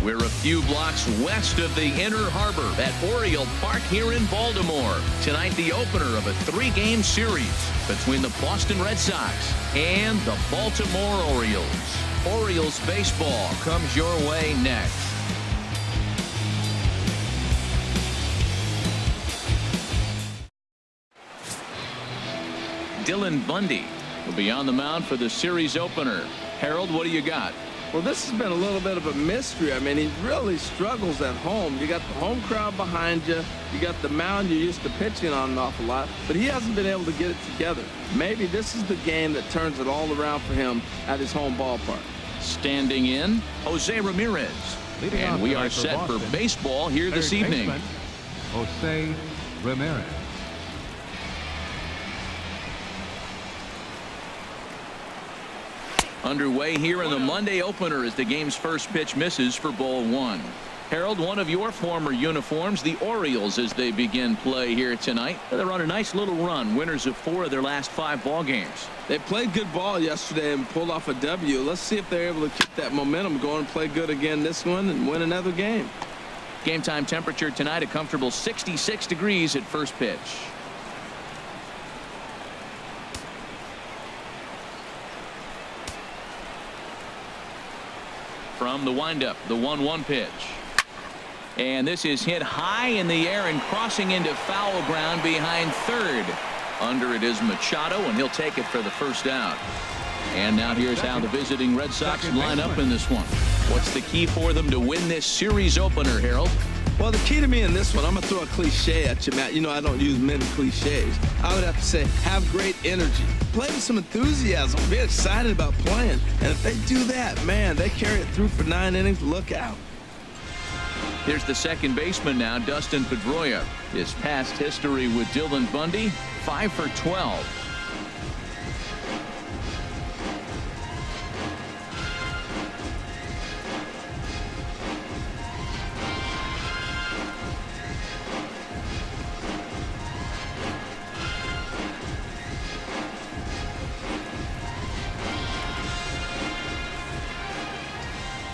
We're a few blocks west of the Inner Harbor at Oriole Park here in Baltimore. Tonight, the opener of a 3-game series between the Boston Red Sox and the Baltimore Orioles. Orioles baseball comes your way next. Dylan Bundy will be on the mound for the series opener. Harold, what do you got? Well, this has been a little bit of a mystery. I mean, he really struggles at home. You got the home crowd behind you. You got the mound you're used to pitching on an awful lot. But he hasn't been able to get it together. Maybe this is the game that turns it all around for him at his home ballpark. Standing in, Jose Ramirez. And we are set for baseball here this evening. Jose Ramirez. Underway here in the Monday opener as the game's first pitch misses for ball 1. Harold, one of your former uniforms, the Orioles, as they begin play here tonight. They're on a nice little run, winners of 4 of their last 5 ball games. They played good ball yesterday and pulled off a W. Let's see if they're able to keep that momentum going and play good again this one and win another game. Game time temperature tonight, a comfortable 66 degrees at first pitch. From the windup, the 1-1 pitch. And this is hit high in the air and crossing into foul ground behind third. Under it is Machado, and he'll take it for the first out. And now here's how the visiting Red Sox line up in this one. What's the key for them to win this series opener, Harold? Well, the key to me in this one, I'm going to throw a cliche at you, Matt. You know I don't use many cliches. I would have to say have great energy. Play with some enthusiasm. Be excited about playing. And if they do that, man, they carry it through for 9 innings. Look out. Here's the second baseman now, Dustin Pedroia. His past history with Dylan Bundy, 5 for 12.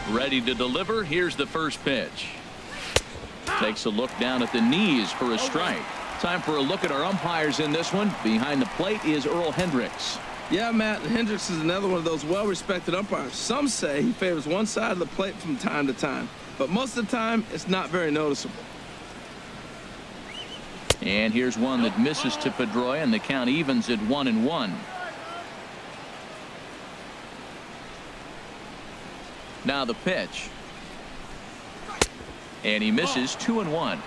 Ready to deliver. Here's the first pitch. Takes a look down at the knees for a strike. Time for a look at our umpires in this one. Behind the plate is Earl Hendricks. Yeah, Matt, Hendricks is another one of those well-respected umpires. Some say he favors one side of the plate from time to time, but most of the time it's not very noticeable. And here's one that misses to Pedroia, and the count evens at 1-1. Now the pitch. And he misses 2-1.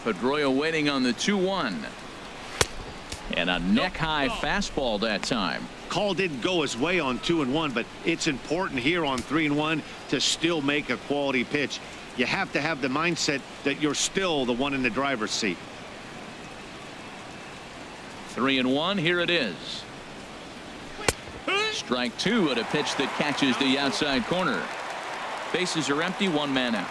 Pedroia waiting on the 2-1. And a neck-high fastball that time. Call didn't go his way on 2-1, but it's important here on 3-1 to still make a quality pitch. You have to have the mindset that you're still the one in the driver's seat. 3-1. Here it is. Strike 2 at a pitch that catches the outside corner. Bases are empty, 1 man out.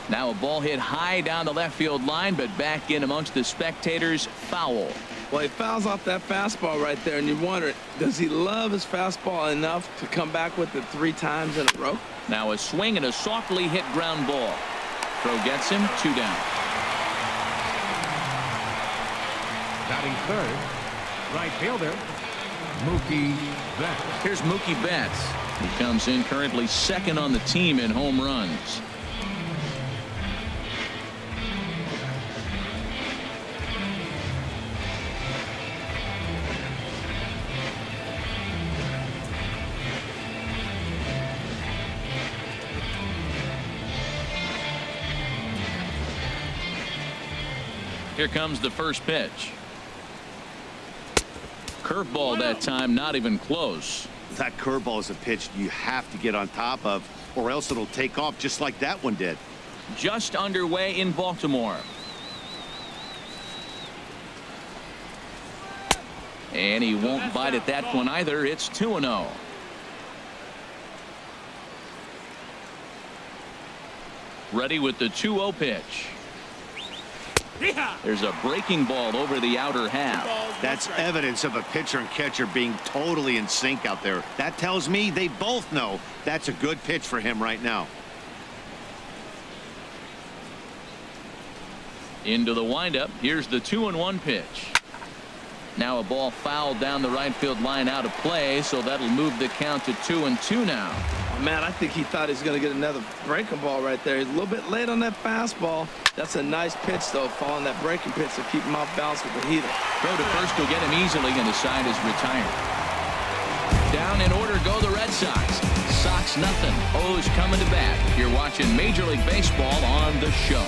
Now a ball hit high down the left field line, but back in amongst the spectators. Foul. Well, he fouls off that fastball right there, and you wonder, does he love his fastball enough to come back with it 3 times in a row? Now a swing and a softly hit ground ball. Throw gets him, 2 down. Batting third, right fielder, Mookie Betts. Here's Mookie Betts. He comes in currently second on the team in home runs. Here comes the first pitch. Curveball that time, not even close. That curveball is a pitch you have to get on top of, or else it'll take off just like that one did. Just underway in Baltimore. And he won't bite at that one either. It's 2-0. Ready with the 2-0 pitch. There's a breaking ball over the outer half. That's evidence of a pitcher and catcher being totally in sync out there. That tells me they both know that's a good pitch for him right now. Into the windup. Here's the 2-1 pitch. Now a ball fouled down the right field line out of play, so that'll move the count to 2-2 now. Oh, man, I think he thought he was going to get another breaking ball right there. He's a little bit late on that fastball. That's a nice pitch, though, following that breaking pitch to keep him off balance with the heater. Throw to first will get him easily, and the side is retired. Down in order go the Red Sox. Sox nothing. O's coming to bat. You're watching Major League Baseball on The Show.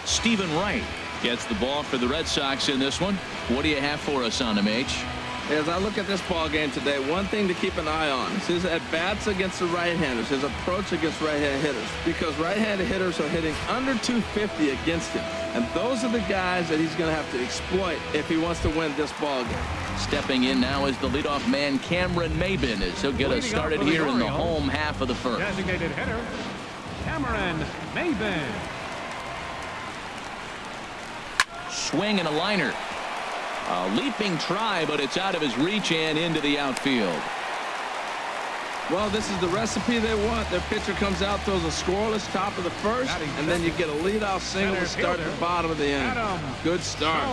Stephen Wright gets the ball for the Red Sox in this one. What do you have for us on him, H? As I look at this ball game today, one thing to keep an eye on is his at-bats against the right-handers, his approach against right-handed hitters, because right-handed hitters are hitting under 250 against him, and those are the guys that he's going to have to exploit if he wants to win this ball game. Stepping in now is the leadoff man Cameron Maybin, as he'll get us started here in the home half of the first. Designated hitter, Cameron Maybin. Swing and a liner. A leaping try, but it's out of his reach and into the outfield. Well, this is the recipe they want. Their pitcher comes out, throws a scoreless top of the first, and then you get a leadoff single to start at the bottom of the inning. Good start.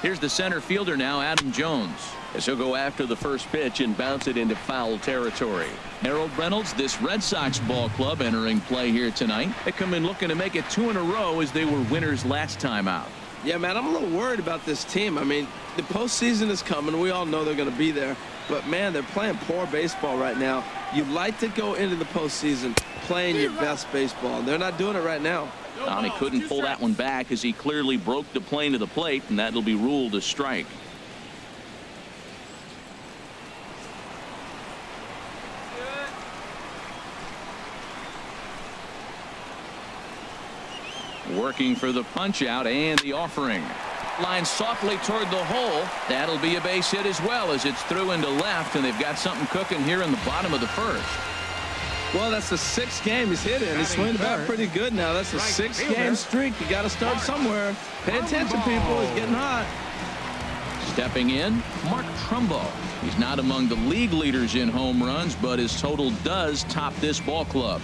Here's the center fielder now, Adam Jones, as he'll go after the first pitch and bounce it into foul territory. Harold Reynolds, this Red Sox ball club entering play here tonight. They come in looking to make it 2 in a row as they were winners last time out. Yeah, man, I'm a little worried about this team. I mean, the postseason is coming. We all know they're going to be there. But, man, they're playing poor baseball right now. You like to go into the postseason playing your best baseball. They're not doing it right now. He couldn't pull that one back as he clearly broke the plane to the plate, and that'll be ruled a strike. Working for the punch out and the offering. Line softly toward the hole. That'll be a base hit as well as it's through into left, and they've got something cooking here in the bottom of the first. Well, that's the 6th game he's hit in. He's swinging the bat pretty good now. That's a 6-game streak. You got to start somewhere. Pay attention, people. He's getting hot. Stepping in, Mark Trumbo. He's not among the league leaders in home runs, but his total does top this ball club.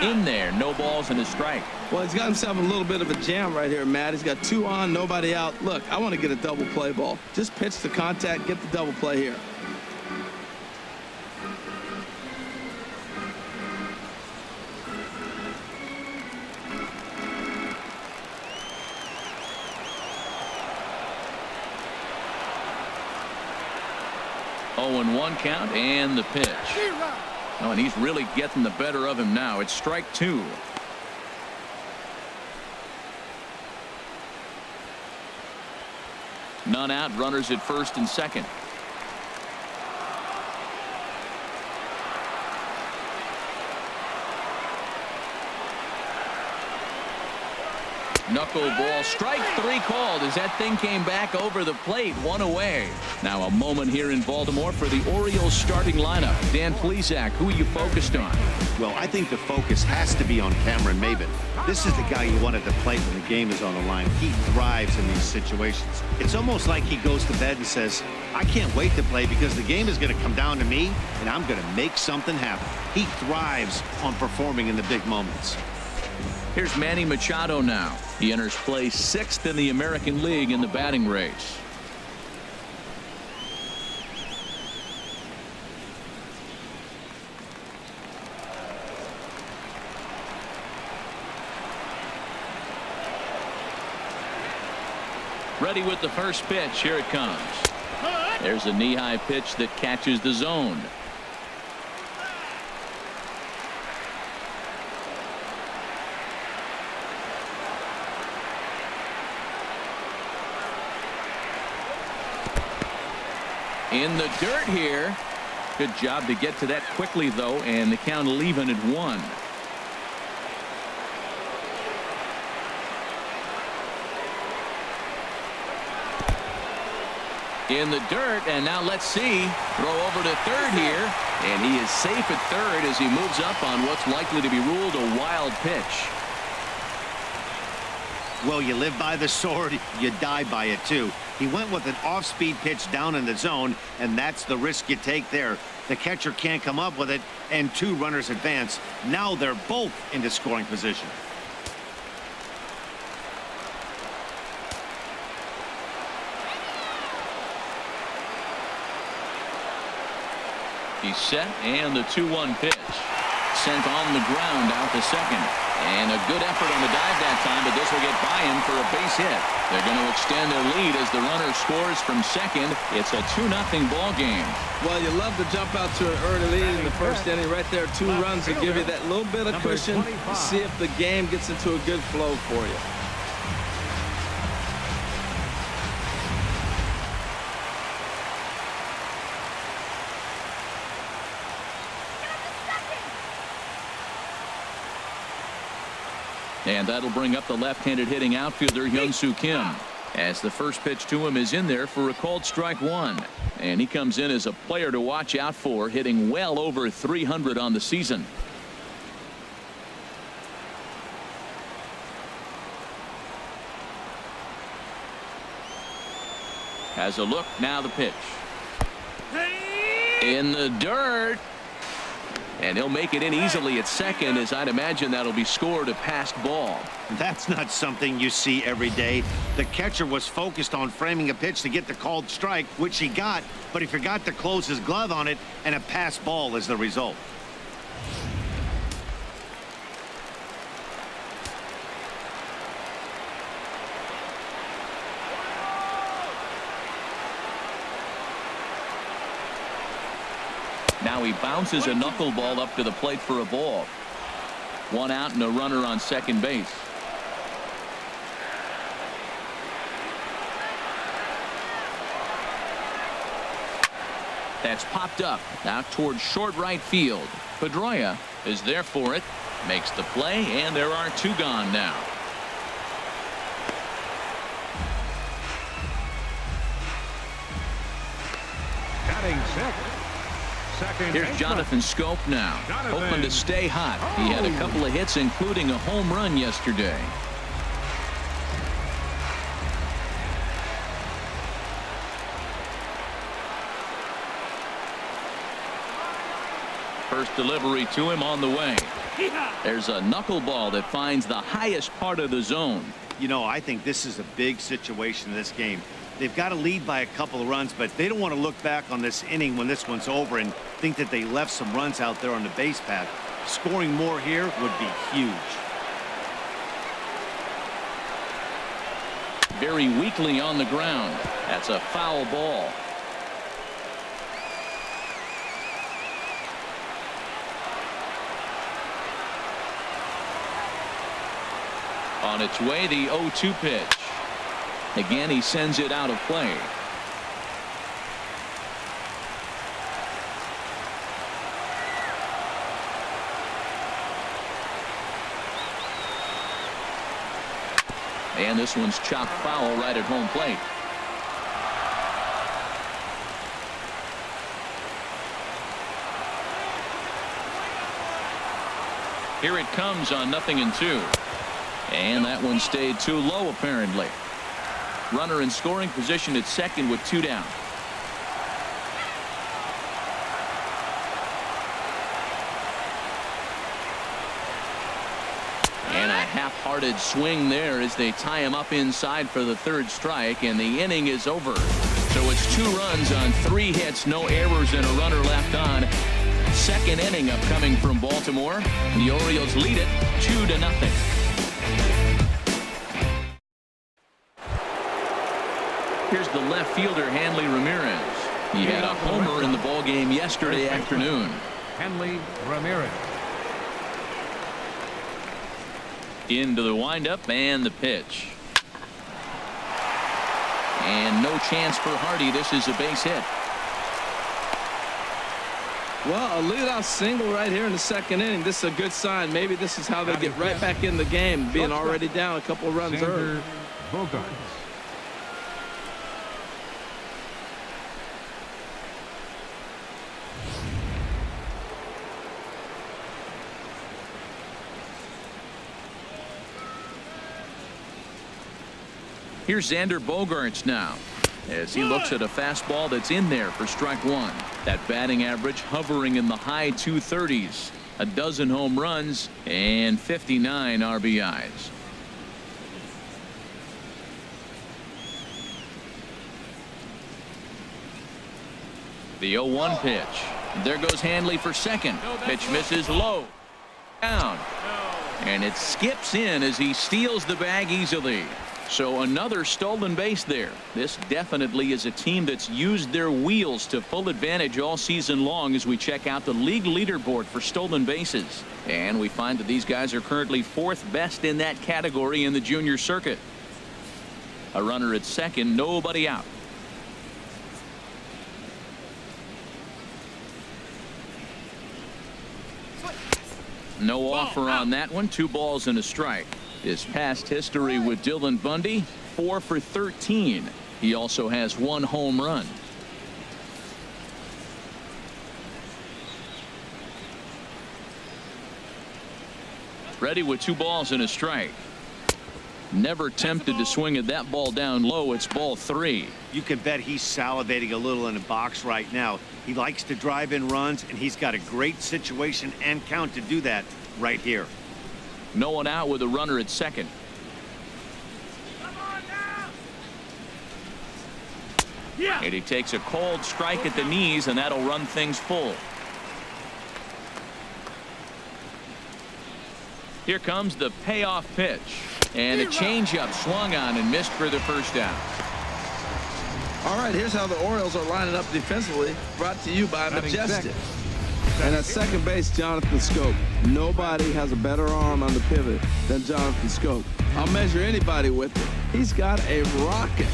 In there, no balls and a strike. Well, he's got himself a little bit of a jam right here, Matt. He's got 2 on, nobody out. Look, I want to get a double play ball. Just pitch the contact, get the double play here. Oh, and 1 count and the pitch. Oh, and he's really getting the better of him now. It's strike 2. None out, runners at first and second. Knuckleball, strike 3 called as that thing came back over the plate, 1 away. Now a moment here in Baltimore for the Orioles starting lineup. Dan Plesac, who are you focused on? Well, I think the focus has to be on Cameron Maybin. This is the guy you want at the plate when the game is on the line. He thrives in these situations. It's almost like he goes to bed and says, I can't wait to play because the game is going to come down to me and I'm going to make something happen. He thrives on performing in the big moments. Here's Manny Machado now. He enters play 6th in the American League in the batting race. Ready with the first pitch. Here it comes. There's a knee-high pitch that catches the zone. In the dirt here. Good job to get to that quickly, though, and the count will even at 1. In the dirt, and now let's see. Throw over to third here, and he is safe at third as he moves up on what's likely to be ruled a wild pitch. Well, you live by the sword, you die by it too. He went with an off-speed pitch down in the zone, and that's the risk you take there. The catcher can't come up with it, and 2 runners advance. Now they're both into scoring position. He's set, and the 2-1 pitch. Sent on the ground out to second. And a good effort on the dive that time, but this will get by him for a base hit. They're going to extend their lead as the runner scores from second. It's a 2-0 ball game. Well, you love to jump out to an early lead in the first inning. Right there, 2 runs will give you that little bit of cushion to see if the game gets into a good flow for you. And that'll bring up the left-handed hitting outfielder Hyun-Soo Kim, as the first pitch to him is in there for a called strike 1. And he comes in as a player to watch out for, hitting well over 300 on the season. Has a look, now the pitch. In the dirt. And he'll make it in easily at second, as I'd imagine that'll be scored a passed ball. That's not something you see every day. The catcher was focused on framing a pitch to get the called strike, which he got, but he forgot to close his glove on it, and a passed ball is the result. Now he bounces a knuckleball up to the plate for a ball. 1 out and a runner on second base. That's popped up out towards short right field. Pedroia is there for it, makes the play, and there are 2 gone now. Batting sixth. Here's Jonathan Scope now, hoping to stay hot. He had a couple of hits, including a home run yesterday. First delivery to him on the way. There's a knuckleball that finds the highest part of the zone. You know, I think this is a big situation in this game. They've got to lead by a couple of runs, but they don't want to look back on this inning when this one's over and think that they left some runs out there on the base path. Scoring more here would be huge. Very weakly on the ground. That's a foul ball. On its way, the 0-2 pitch. Again, he sends it out of play. And this one's chopped foul right at home plate. Here it comes on 0-2. And that one stayed too low, apparently. Runner in scoring position at second with 2 down. And a half-hearted swing there as they tie him up inside for the 3rd strike, and the inning is over. So it's 2 runs on 3 hits, no errors, and a runner left on. 2nd inning upcoming from Baltimore. The Orioles lead it 2-0. Here's the left fielder, Hanley Ramirez. He had a homer in the ballgame yesterday afternoon. Hanley Ramirez. Into the windup and the pitch. And no chance for Hardy. This is a base hit. Well, a leadoff single right here in the second inning. This is a good sign. Maybe this is how they get right back in the game, being already down a couple of runs early. Bogarts. Here's Xander Bogaerts now, as he looks at a fastball that's in there for strike one. That batting average hovering in the high 230s. A dozen home runs and 59 RBIs. The 0-1 pitch. There goes Hanley for second. Pitch misses low. Down. And it skips in as he steals the bag easily. So another stolen base there. This definitely is a team that's used their wheels to full advantage all season long as we check out the league leaderboard for stolen bases. And we find that these guys are currently fourth best in that category in the junior circuit. A runner at second, nobody out. No offer on that one. 2 balls and a strike. His past history with Dylan Bundy, 4 for 13. He also has 1 home run. Ready with 2 balls and a strike. Never tempted to swing at that ball down low. It's ball 3. You can bet he's salivating a little in the box right now. He likes to drive in runs, and he's got a great situation and count to do that right here. No one out with a runner at second. And he takes a cold strike at the knees, and that'll run things full. Here comes the payoff pitch. And a changeup swung on and missed for the first down. All right, here's how the Orioles are lining up defensively. Brought to you by Majestic. And at second base, Jonathan Scope. Nobody has a better arm on the pivot than Jonathan Scope. I'll measure anybody with it. He's got a rocket.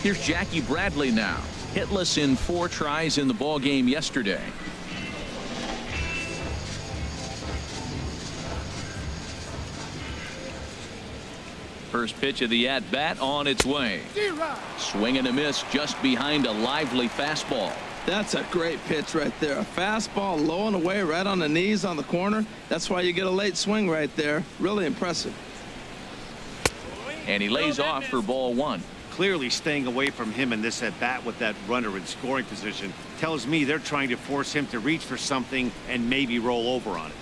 Here's Jackie Bradley now. Hitless in 4 tries in the ball game yesterday. First pitch of the at-bat on its way. Swing and a miss just behind a lively fastball. That's a great pitch right there. A fastball low and away right on the knees on the corner. That's why you get a late swing right there. Really impressive. And he lays off for ball 1. Clearly staying away from him in this at-bat with that runner in scoring position tells me they're trying to force him to reach for something and maybe roll over on it.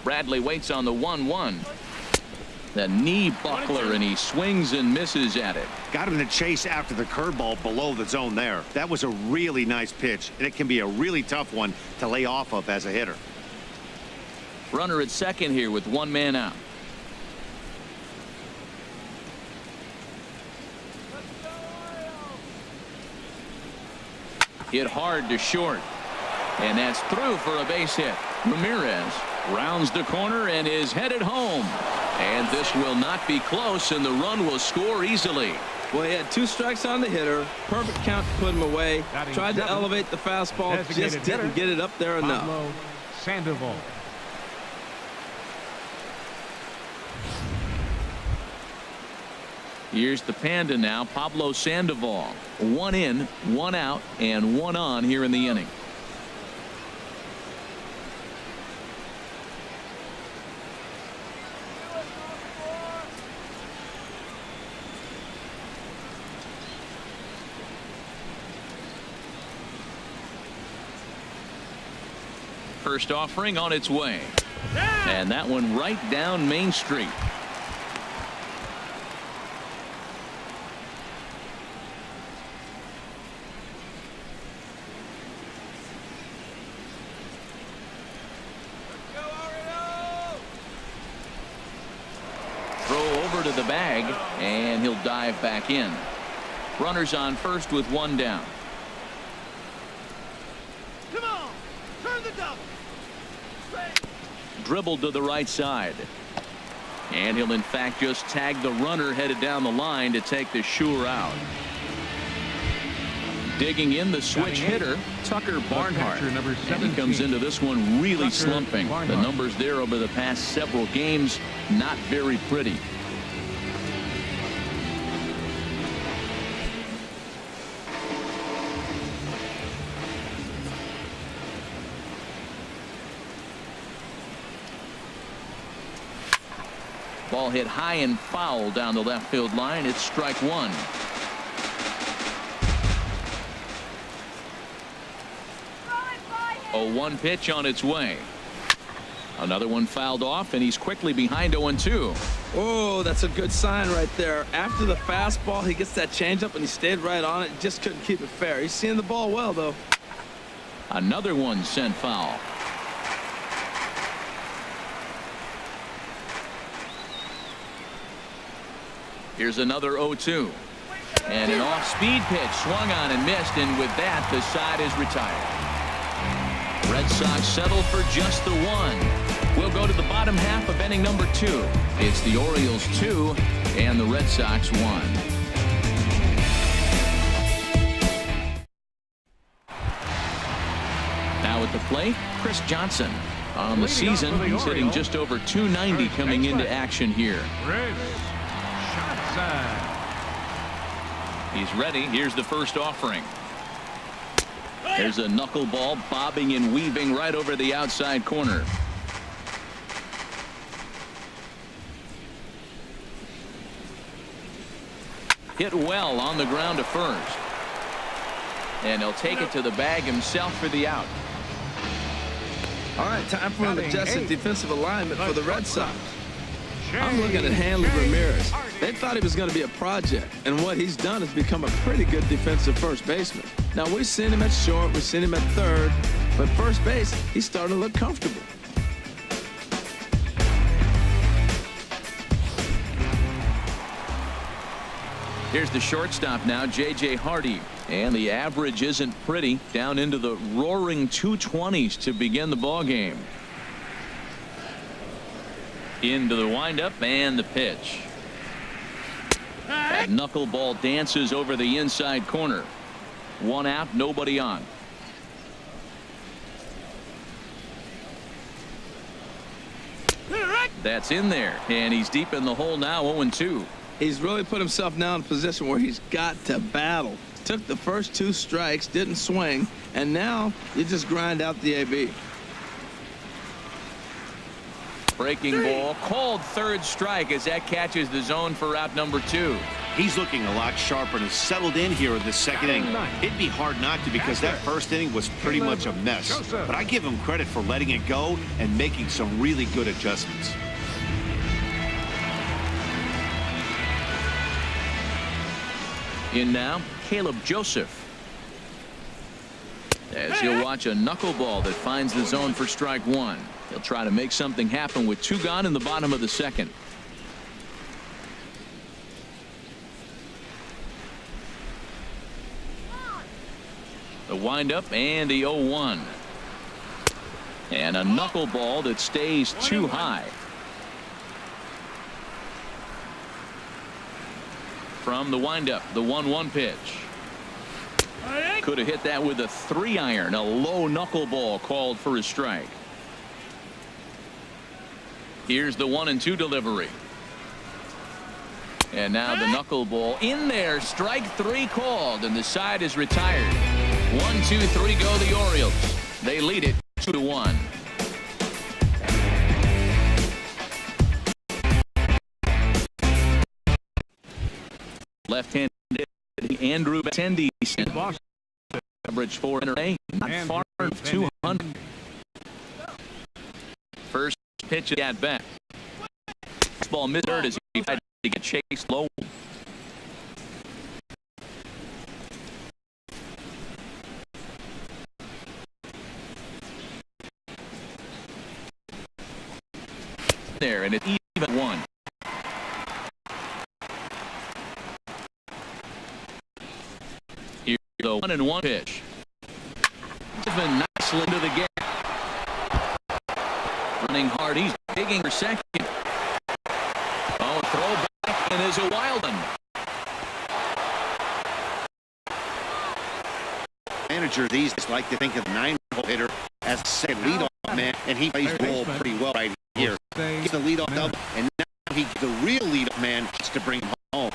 Bradley waits on the 1-1. The knee buckler, and he swings and misses at it. Got him to chase after the curveball below the zone there. That was a really nice pitch, and it can be a really tough one to lay off of as a hitter. Runner at second here with 1 man out. Hit hard to short. And that's through for a base hit. Ramirez rounds the corner and is headed home. And this will not be close, and the run will score easily. Well, he had 2 strikes on the hitter. Perfect count to put him away. Tried to elevate the fastball. Just didn't get it up there enough. Sandoval. Here's the Panda now, Pablo Sandoval. 1 in, 1 out, and 1 on here in the inning. First offering on its way. And that one right down Main Street. Throw over to the bag, and he'll dive back in. Runners on first with one down. Come on, turn the double. Dribbled to the right side. And he'll in fact just tag the runner headed down the line to take the Shure out. Digging in the switch hitter, Tucker Barnhart. And he comes into this one really slumping. The numbers there over the past several games, not very pretty. Ball hit high and foul down the left field line. It's strike one. A 1 pitch on its way. Another one fouled off, and he's quickly behind 0-2. Oh, that's a good sign right there. After the fastball, he gets that changeup, and he stayed right on it. Just couldn't keep it fair. He's seeing the ball well, though. Another one sent foul. Here's another 0-2. And an off-speed pitch swung on and missed, and with that, the side is retired. Red Sox settle for just the one. We'll go to the bottom half of inning number 2. It's the Orioles 2 and the Red Sox 1. Now at the plate, Chris Johnson. On the season, he's hitting just over .290 coming into action here. He's ready. Here's the first offering. There's a knuckleball bobbing and weaving right over the outside corner. Hit well on the ground to first. And he'll take it to the bag himself for the out. All right, time for an adjusted defensive alignment for the Red Sox. I'm looking at Hanley Ramirez. They thought he was going to be a project, and what he's done is become a pretty good defensive first baseman. Now, we've seen him at short, we've seen him at third, but first base, he's starting to look comfortable. Here's the shortstop now, J.J. Hardy. And the average isn't pretty, down into the roaring 220s to begin the ball game. Into the windup and the pitch. That knuckleball dances over the inside corner. One out, nobody on. That's in there, and he's deep in the hole now, 0-2. He's really put himself now in a position where he's got to battle. Took the first 2 strikes, didn't swing, and now you just grind out the AB. Breaking ball, called third strike as that catches the zone for out number 2. He's looking a lot sharper and has settled in here in the second inning. It'd be hard not to, because that first inning was pretty much a mess. But I give him credit for letting it go and making some really good adjustments. In now, Caleb Joseph. As he'll watch a knuckleball that finds the zone for strike 1. He'll try to make something happen with 2 gone in the bottom of the second. The windup and the 0-1. And a knuckleball that stays too high. From the windup, the 1-1 pitch. Could have hit that with a 3-iron. A low knuckleball called for a strike. Here's the 1-2 delivery. And now the knuckleball in there. Strike 3 called, and the side is retired. 1-2-3 go the Orioles. They lead it 2-1. Left-handed Andrew Betendi. Average for an not far of 200. First pitch at bat. Ball missed third as he tried to get chased low. There, and it's even 1. The 1-1 pitch. Driven nicely into the gap. Running hard. He's digging for second. Oh, throw back and is a wild one. Manager these days like to think of the 9-hole hitter as a second leadoff man, and he plays ball pretty well right here. Gets the leadoff double, and now he's the real leadoff man just to bring him home.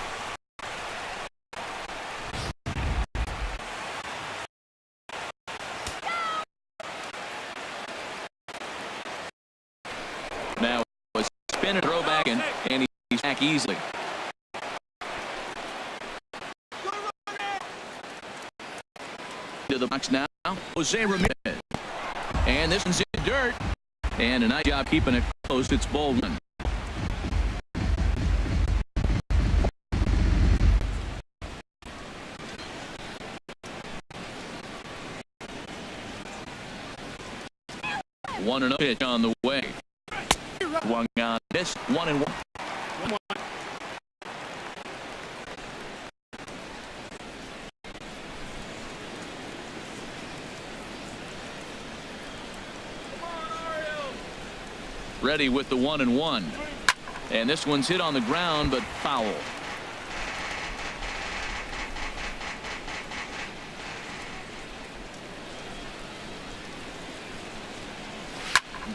Now a spin and throw back, and he's back easily. To the box now, Jose Ramirez. And this one's in dirt. And a nice job keeping it close. It's ball one. One and a pitch on the way. Swung on this 1-1. Ready with the 1-1. And this one's hit on the ground, but foul.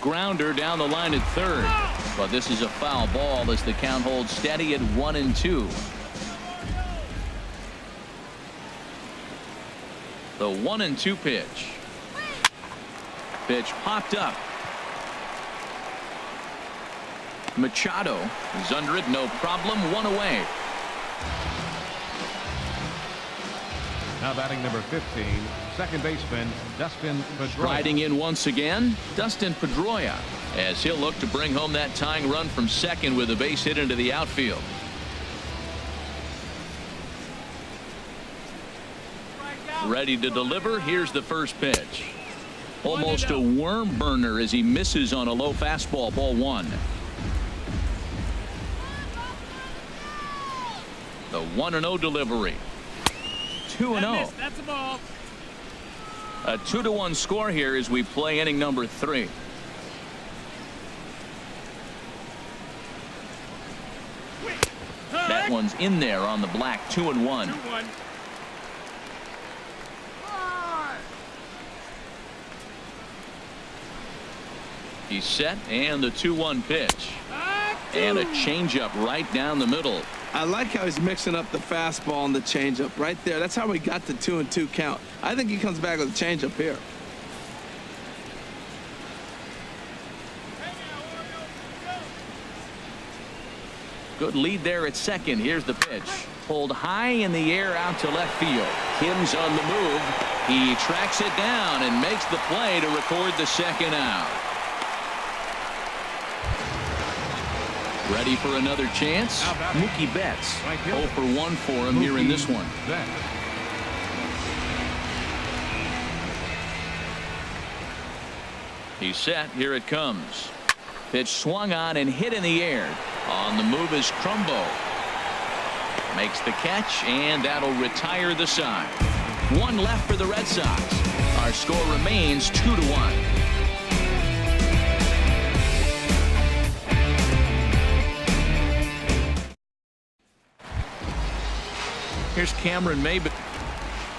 Grounder down the line at third. But this is a foul ball as the count holds steady at 1-2. The 1-2 pitch. Pitch popped up. Machado is under it, no problem. One away. Now batting number 15, second baseman Dustin Pedroia. Riding in once again, Dustin Pedroia, as he'll look to bring home that tying run from second with a base hit into the outfield. Ready to deliver. Here's the first pitch. Almost a worm burner as he misses on a low fastball. Ball one. The 1-0 delivery. 2-0. That's a ball. A 2-1 score here as we play inning number 3. That one's in there on the black. 2-1. He's set, and the 2-1 pitch. And a changeup right down the middle. I like how he's mixing up the fastball and the changeup right there. That's how we got the 2-2 count. I think he comes back with a changeup here. Good lead there at second. Here's the pitch. Pulled high in the air out to left field. Kim's on the move. He tracks it down and makes the play to record the second out. Ready for another chance? Mookie Betts. 0 for 1 for him here in this one. He's set. Here it comes. Pitch swung on and hit in the air. On the move is Crumbo. Makes the catch, and that'll retire the side. One left for the Red Sox. Our score remains 2-1. Here's Cameron Maybin.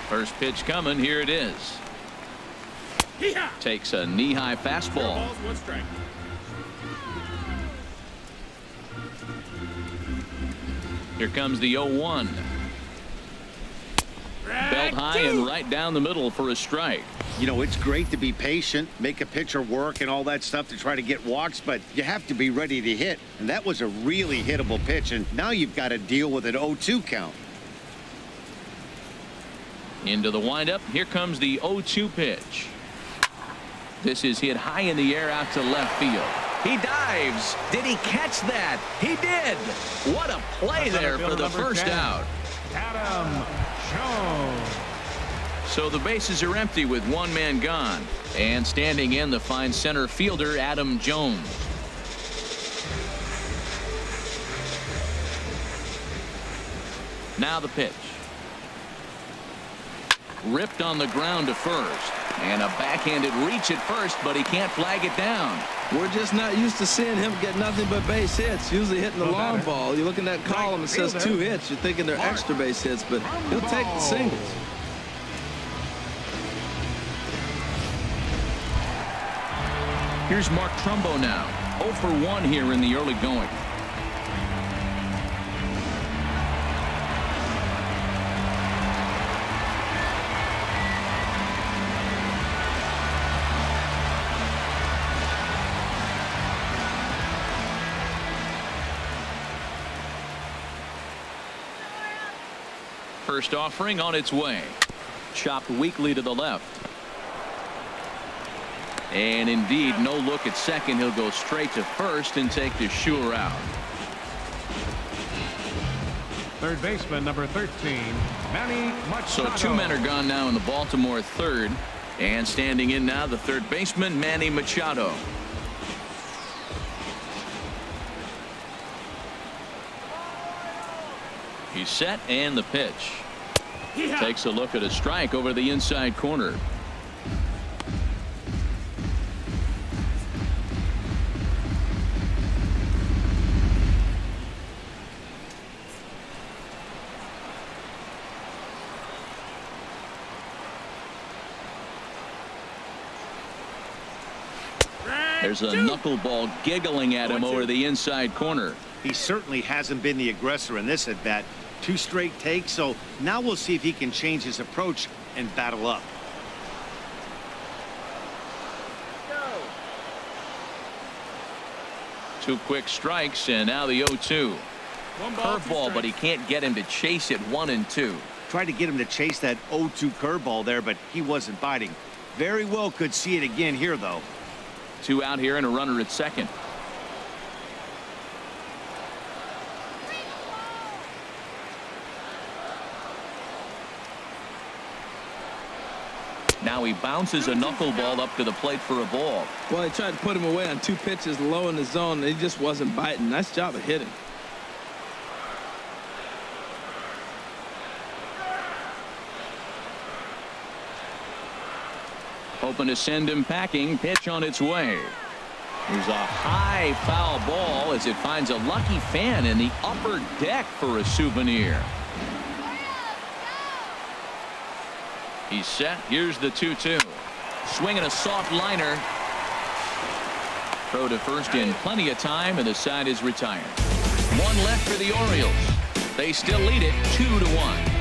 First pitch coming. Here it is. Takes a knee-high fastball. Here comes the 0-1. Belt high and right down the middle for a strike. You know, it's great to be patient, make a pitcher work and all that stuff to try to get walks, but you have to be ready to hit. And that was a really hittable pitch, and now you've got to deal with an 0-2 count. Into the windup. Here comes the 0-2 pitch. This is hit high in the air out to left field. He dives. Did he catch that? He did. What a play there for the first out. Adam Jones. So the bases are empty with one man gone. And standing in, the fine center fielder, Adam Jones. Now the pitch. ripped on the ground to first. And a backhanded reach at first, but he can't flag it down. We're just not used to seeing him get nothing but base hits, usually hitting the long ball. You look in that column, it says 2 hits. You're thinking they're extra base hits, but he'll take the singles. Here's Mark Trumbo now. 0 for 1 here in the early going. First offering on its way. Chopped weakly to the left. And indeed, no look at second. He'll go straight to first and take the sure out. Third baseman, number 13, Manny Machado. So 2 men are gone now in the Baltimore third. And standing in now, the third baseman, Manny Machado. He's set, and the pitch. Takes a look at a strike over the inside corner. There's a knuckleball giggling at him over the inside corner. He certainly hasn't been the aggressor in this at bat. 2 straight takes, so now we'll see if he can change his approach and battle up. Two quick strikes, and now the 0-2. Curveball, but he can't get him to chase it 1 and 2. Tried to get him to chase that 0-2 curveball there, but he wasn't biting. Very well could see it again here, though. 2 out here and a runner at second. Now he bounces a knuckleball up to the plate for a ball. Well, he tried to put him away on 2 pitches low in the zone, and he just wasn't biting. Nice job of hitting. Hoping to send him packing. Pitch on its way. Here's a high foul ball as it finds a lucky fan in the upper deck for a souvenir. He's set. Here's the 2-2. Swinging a soft liner. Throw to first in plenty of time, and the side is retired. 1 left for the Orioles. They still lead it 2-1.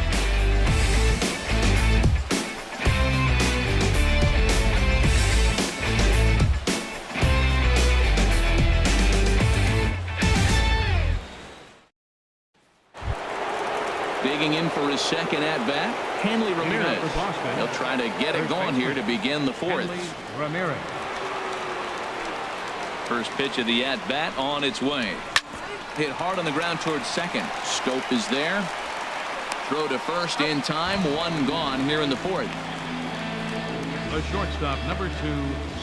Digging in for his second at-bat, Hanley Ramirez. He'll try to get it going here to begin the 4th. Ramirez. First pitch of the at-bat on its way. Hit hard on the ground towards second. Scope is there. Throw to first in time. 1 gone here in the 4th. The shortstop, number 2,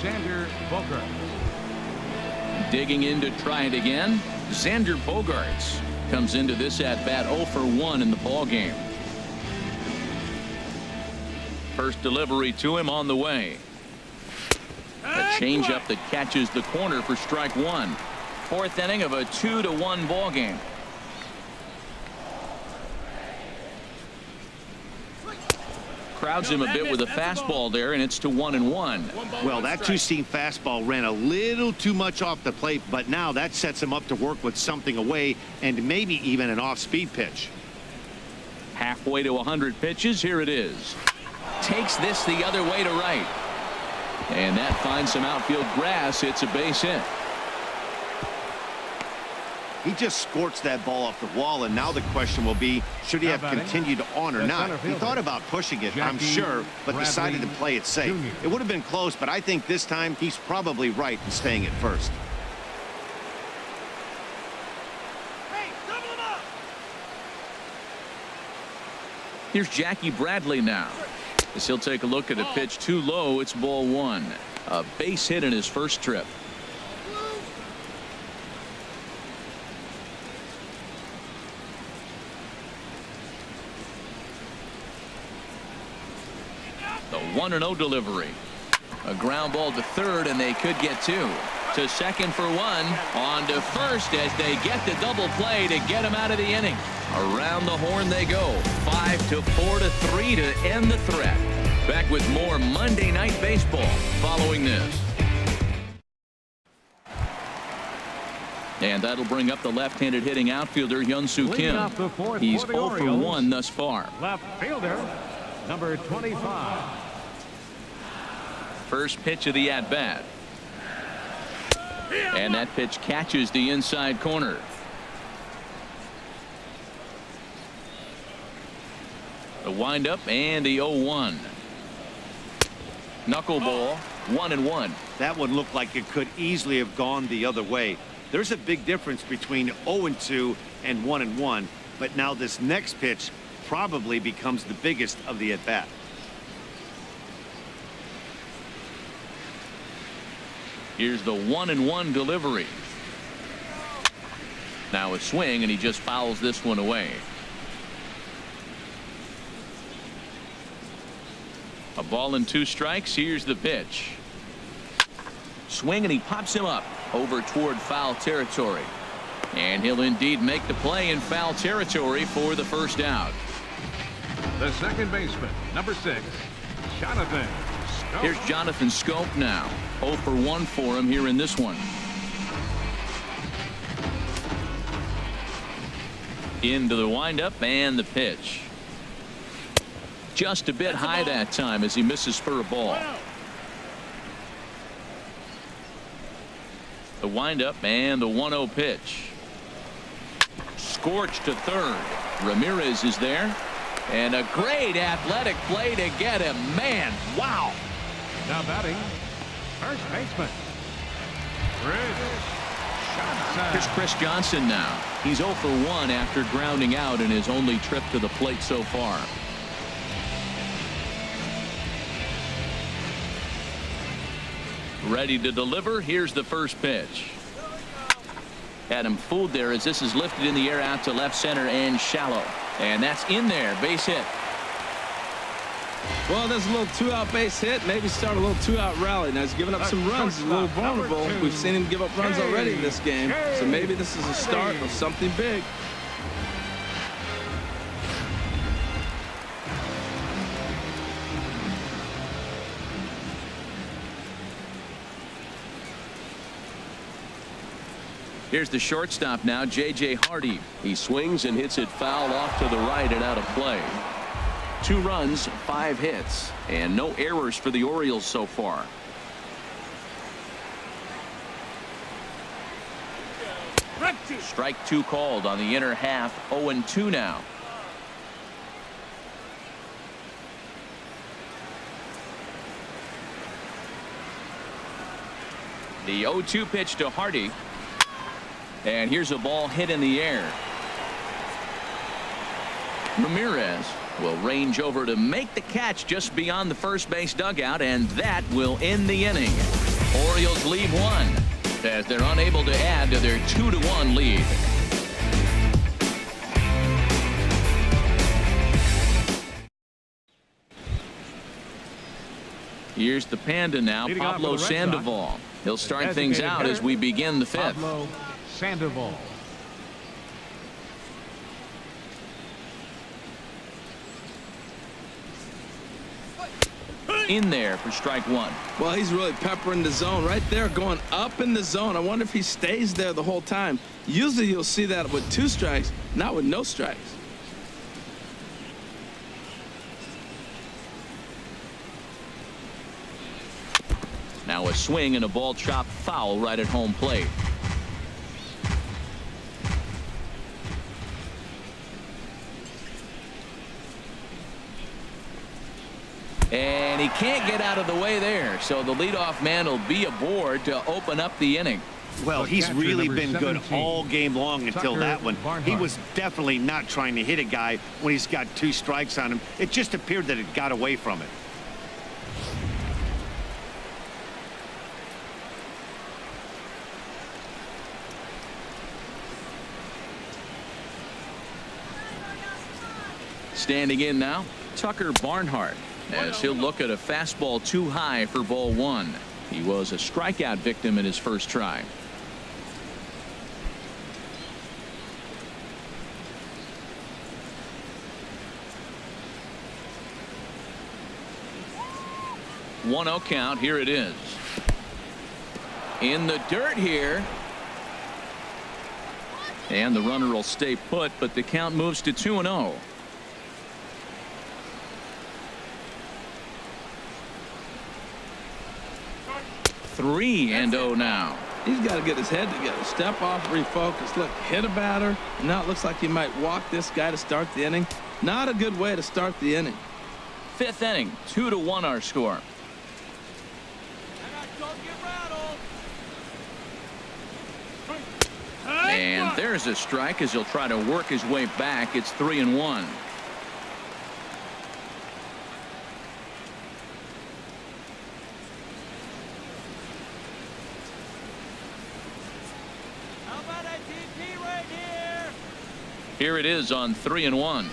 Xander Bogaerts. Digging in to try it again. Xander Bogaerts comes into this at-bat 0 for 1 in the ball game. First delivery to him on the way. A changeup that catches the corner for strike 1. 4th inning of a 2-1 ball game. Crowds him a bit with a fastball there, and it's to 1-1. Well, that 2-seam fastball ran a little too much off the plate, but now that sets him up to work with something away and maybe even an off-speed pitch. Halfway to 100 pitches. Here it is. Takes this the other way to right. And that finds some outfield grass. It's a base hit. He just scorched that ball off the wall, and now the question will be, should he have continued on or not? He thought about pushing it, I'm sure, but decided to play it safe. It would have been close, but I think this time he's probably right in staying at first. Hey, double him up! Here's Jackie Bradley now. As he'll take a look at a pitch too low. It's ball 1. A base hit in his first trip. 1-0 delivery. A ground ball to third, and they could get two. To second for one. On to first as they get the double play to get him out of the inning. Around the horn they go. 5-4 to 3 to end the threat. Back with more Monday Night Baseball following this. And that'll bring up the left-handed hitting outfielder Hyun-Soo Leading Kim. off the fourth He's for the 0 for Orioles, 1 thus far. Left fielder, number 25. First pitch of the at-bat. And that pitch catches the inside corner. The windup and the 0-1. Knuckleball, 1-1. That one looked like it could easily have gone the other way. There's a big difference between 0-2 and 1-1, but now this next pitch probably becomes the biggest of the at-bat. Here's the 1-1 delivery. Now a swing, and he just fouls this one away. A ball and 2 strikes. Here's the pitch. Swing, and he pops him up over toward foul territory. And he'll indeed make the play in foul territory for the first out. The second baseman, number 6, Jonathan Schoop. Here's Jonathan Schoop now. 0 for 1 for him here in this one. Into the windup and the pitch. Just a bit high that time as he misses for a ball. The windup and the 1-0 pitch. Scorched to third. Ramirez is there. And a great athletic play to get him. Man, wow. Now batting, first baseman, Here's Chris Johnson now. He's 0 for 1 after grounding out in his only trip to the plate so far. Ready to deliver. Here's the first pitch. Had him fooled there as this is lifted in the air out to left center and shallow. And that's in there. Base hit. Well, there's a little 2-out base hit. Maybe start a little 2-out rally. Now he's giving up some runs. He's a little vulnerable. We've seen him give up runs already in this game. So maybe this is a start of something big. Here's the shortstop now, J.J. Hardy. He swings and hits it foul off to the right and out of play. 2 runs, 5 hits, and no errors for the Orioles so far. Strike 2 called on the inner half. 0-2 now. The 0-2 pitch to Hardy. And here's a ball hit in the air. Ramirez will range over to make the catch just beyond the first base dugout, and that will end the inning. Orioles lead 1 as they're unable to add to their 2-1 lead. Here's the Panda now, Pablo Sandoval. He'll start things out as we begin the 5th. Pablo Sandoval. In there for strike 1. Well, he's really peppering the zone right there, going up in the zone. I wonder if he stays there the whole time. Usually you'll see that with 2 strikes, not with no strikes. Now a swing and a ball chopped foul right at home plate. And he can't get out of the way there, so the leadoff man will be aboard to open up the inning. Well, he's really been good all game long until that one. Barnhart. He was definitely not trying to hit a guy when he's got 2 strikes on him. It just appeared that it got away from it. Standing in now, Tucker Barnhart. as he'll look at a fastball too high for ball one. He was a strikeout victim in his first try. One 0 count. Here it is. In the dirt here. And the runner will stay put, but the count moves to 2-0. Three and 0 now. He's got to get his head together. Step off, refocus. Look, hit a batter. Now it looks like he might walk this guy to start the inning. Not a good way to start the inning. Fifth inning, 2-1 our score. And there's a strike as he'll try to work his way back. It's 3-1. How about a DP right here? Here it is on 3-1.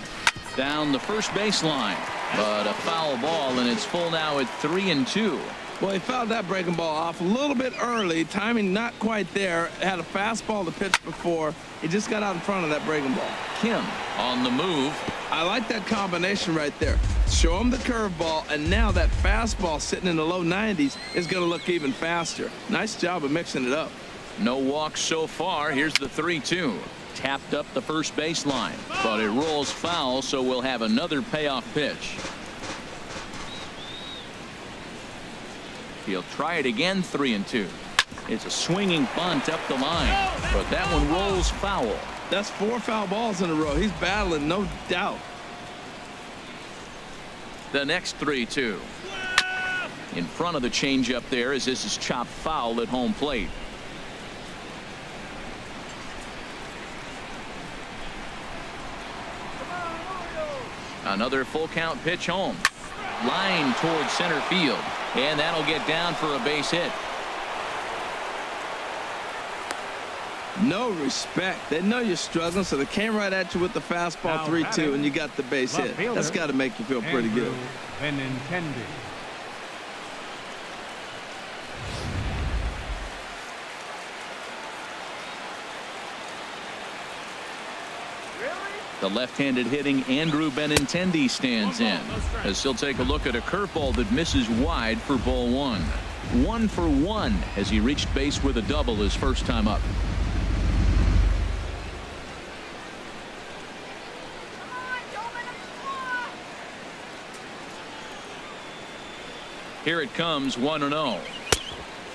Down the first baseline, but a foul ball, and it's full now at 3-2. Well, he fouled that breaking ball off a little bit early. Timing not quite there. Had a fastball to pitch before. He just got out in front of that breaking ball. Kim on the move. I like that combination right there. Show him the curveball, and now that fastball sitting in the low 90s is going to look even faster. Nice job of mixing it up. No walks so far. Here's the 3-2. Tapped up the first baseline, but it rolls foul, so we'll have another payoff pitch. He'll try it again. 3-2. It's a swinging bunt up the line, but that one rolls foul. That's 4 foul balls in a row. He's battling, no doubt. The next 3-2. In front of the changeup there, as this is chopped foul at home plate. Another full count pitch home. Line towards center field, and that'll get down for a base hit. No respect. They know you're struggling, so they came right at you with the fastball. 3-2, and you got the base hit. That's got to make you feel pretty good. The left-handed hitting Andrew Benintendi stands in, as he'll take a look at a curveball that misses wide for ball one. 1 for 1 as he reached base with a double his first time up. Here it comes. 1-0.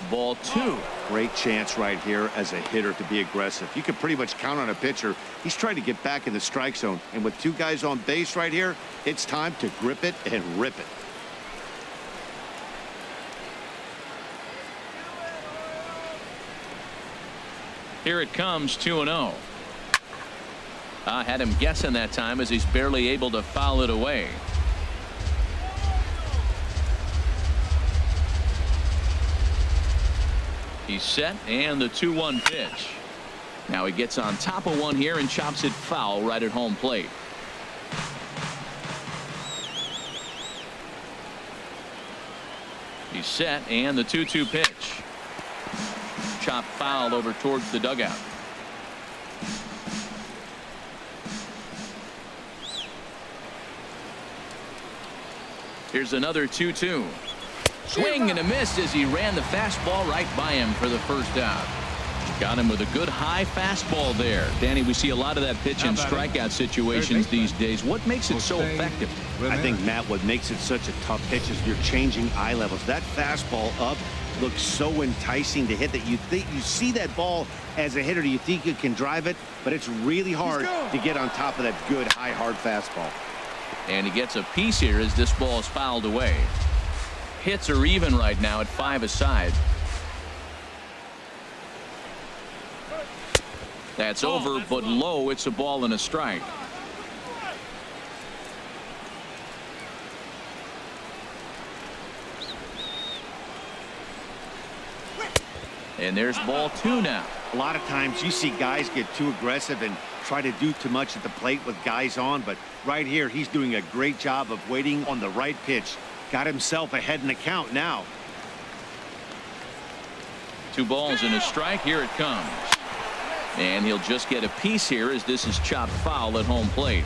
Ball 2. Great chance right here as a hitter to be aggressive. You can pretty much count on a pitcher. He's trying to get back in the strike zone, and with 2 guys on base right here, it's time to grip it and rip it. Here it comes. 2-0. I had him guessing that time as he's barely able to foul it away. He's set, and the 2-1 pitch. Now he gets on top of one here and chops it foul right at home plate. He's set, and the 2-2 pitch. Chopped foul over towards the dugout. Here's another 2-2. Swing and a miss as he ran the fastball right by him for the first out. Got him with a good high fastball there. Danny, we see a lot of that pitch in strikeout situations these days. What makes it so effective? I think, Matt, what makes it such a tough pitch is you're changing eye levels. That fastball up looks so enticing to hit that you think you see that ball as a hitter. You think you can drive it, but it's really hard to get on top of that good high hard fastball. And he gets a piece here as this ball is fouled away. Hits are even right now at 5 aside. That's over, but low. It's a ball and a strike. And there's ball 2 now. A lot of times you see guys get too aggressive and try to do too much at the plate with guys on, but right here, he's doing a great job of waiting on the right pitch. Got himself ahead in the count now. 2 balls and a strike. Here it comes. And he'll just get a piece here as this is chopped foul at home plate.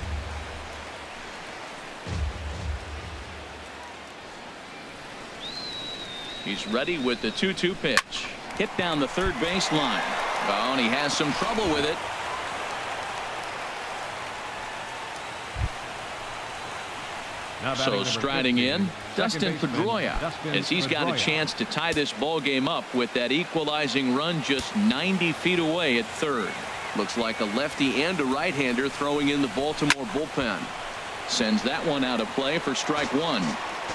He's ready with the 2-2 pitch. Hit down the third base line. Oh, and he has some trouble with it. So striding in, Dustin Pedroia, as he's got a chance to tie this ball game up with that equalizing run just 90 feet away at third. Looks like a lefty and a right-hander throwing in the Baltimore bullpen. Sends that one out of play for strike 1.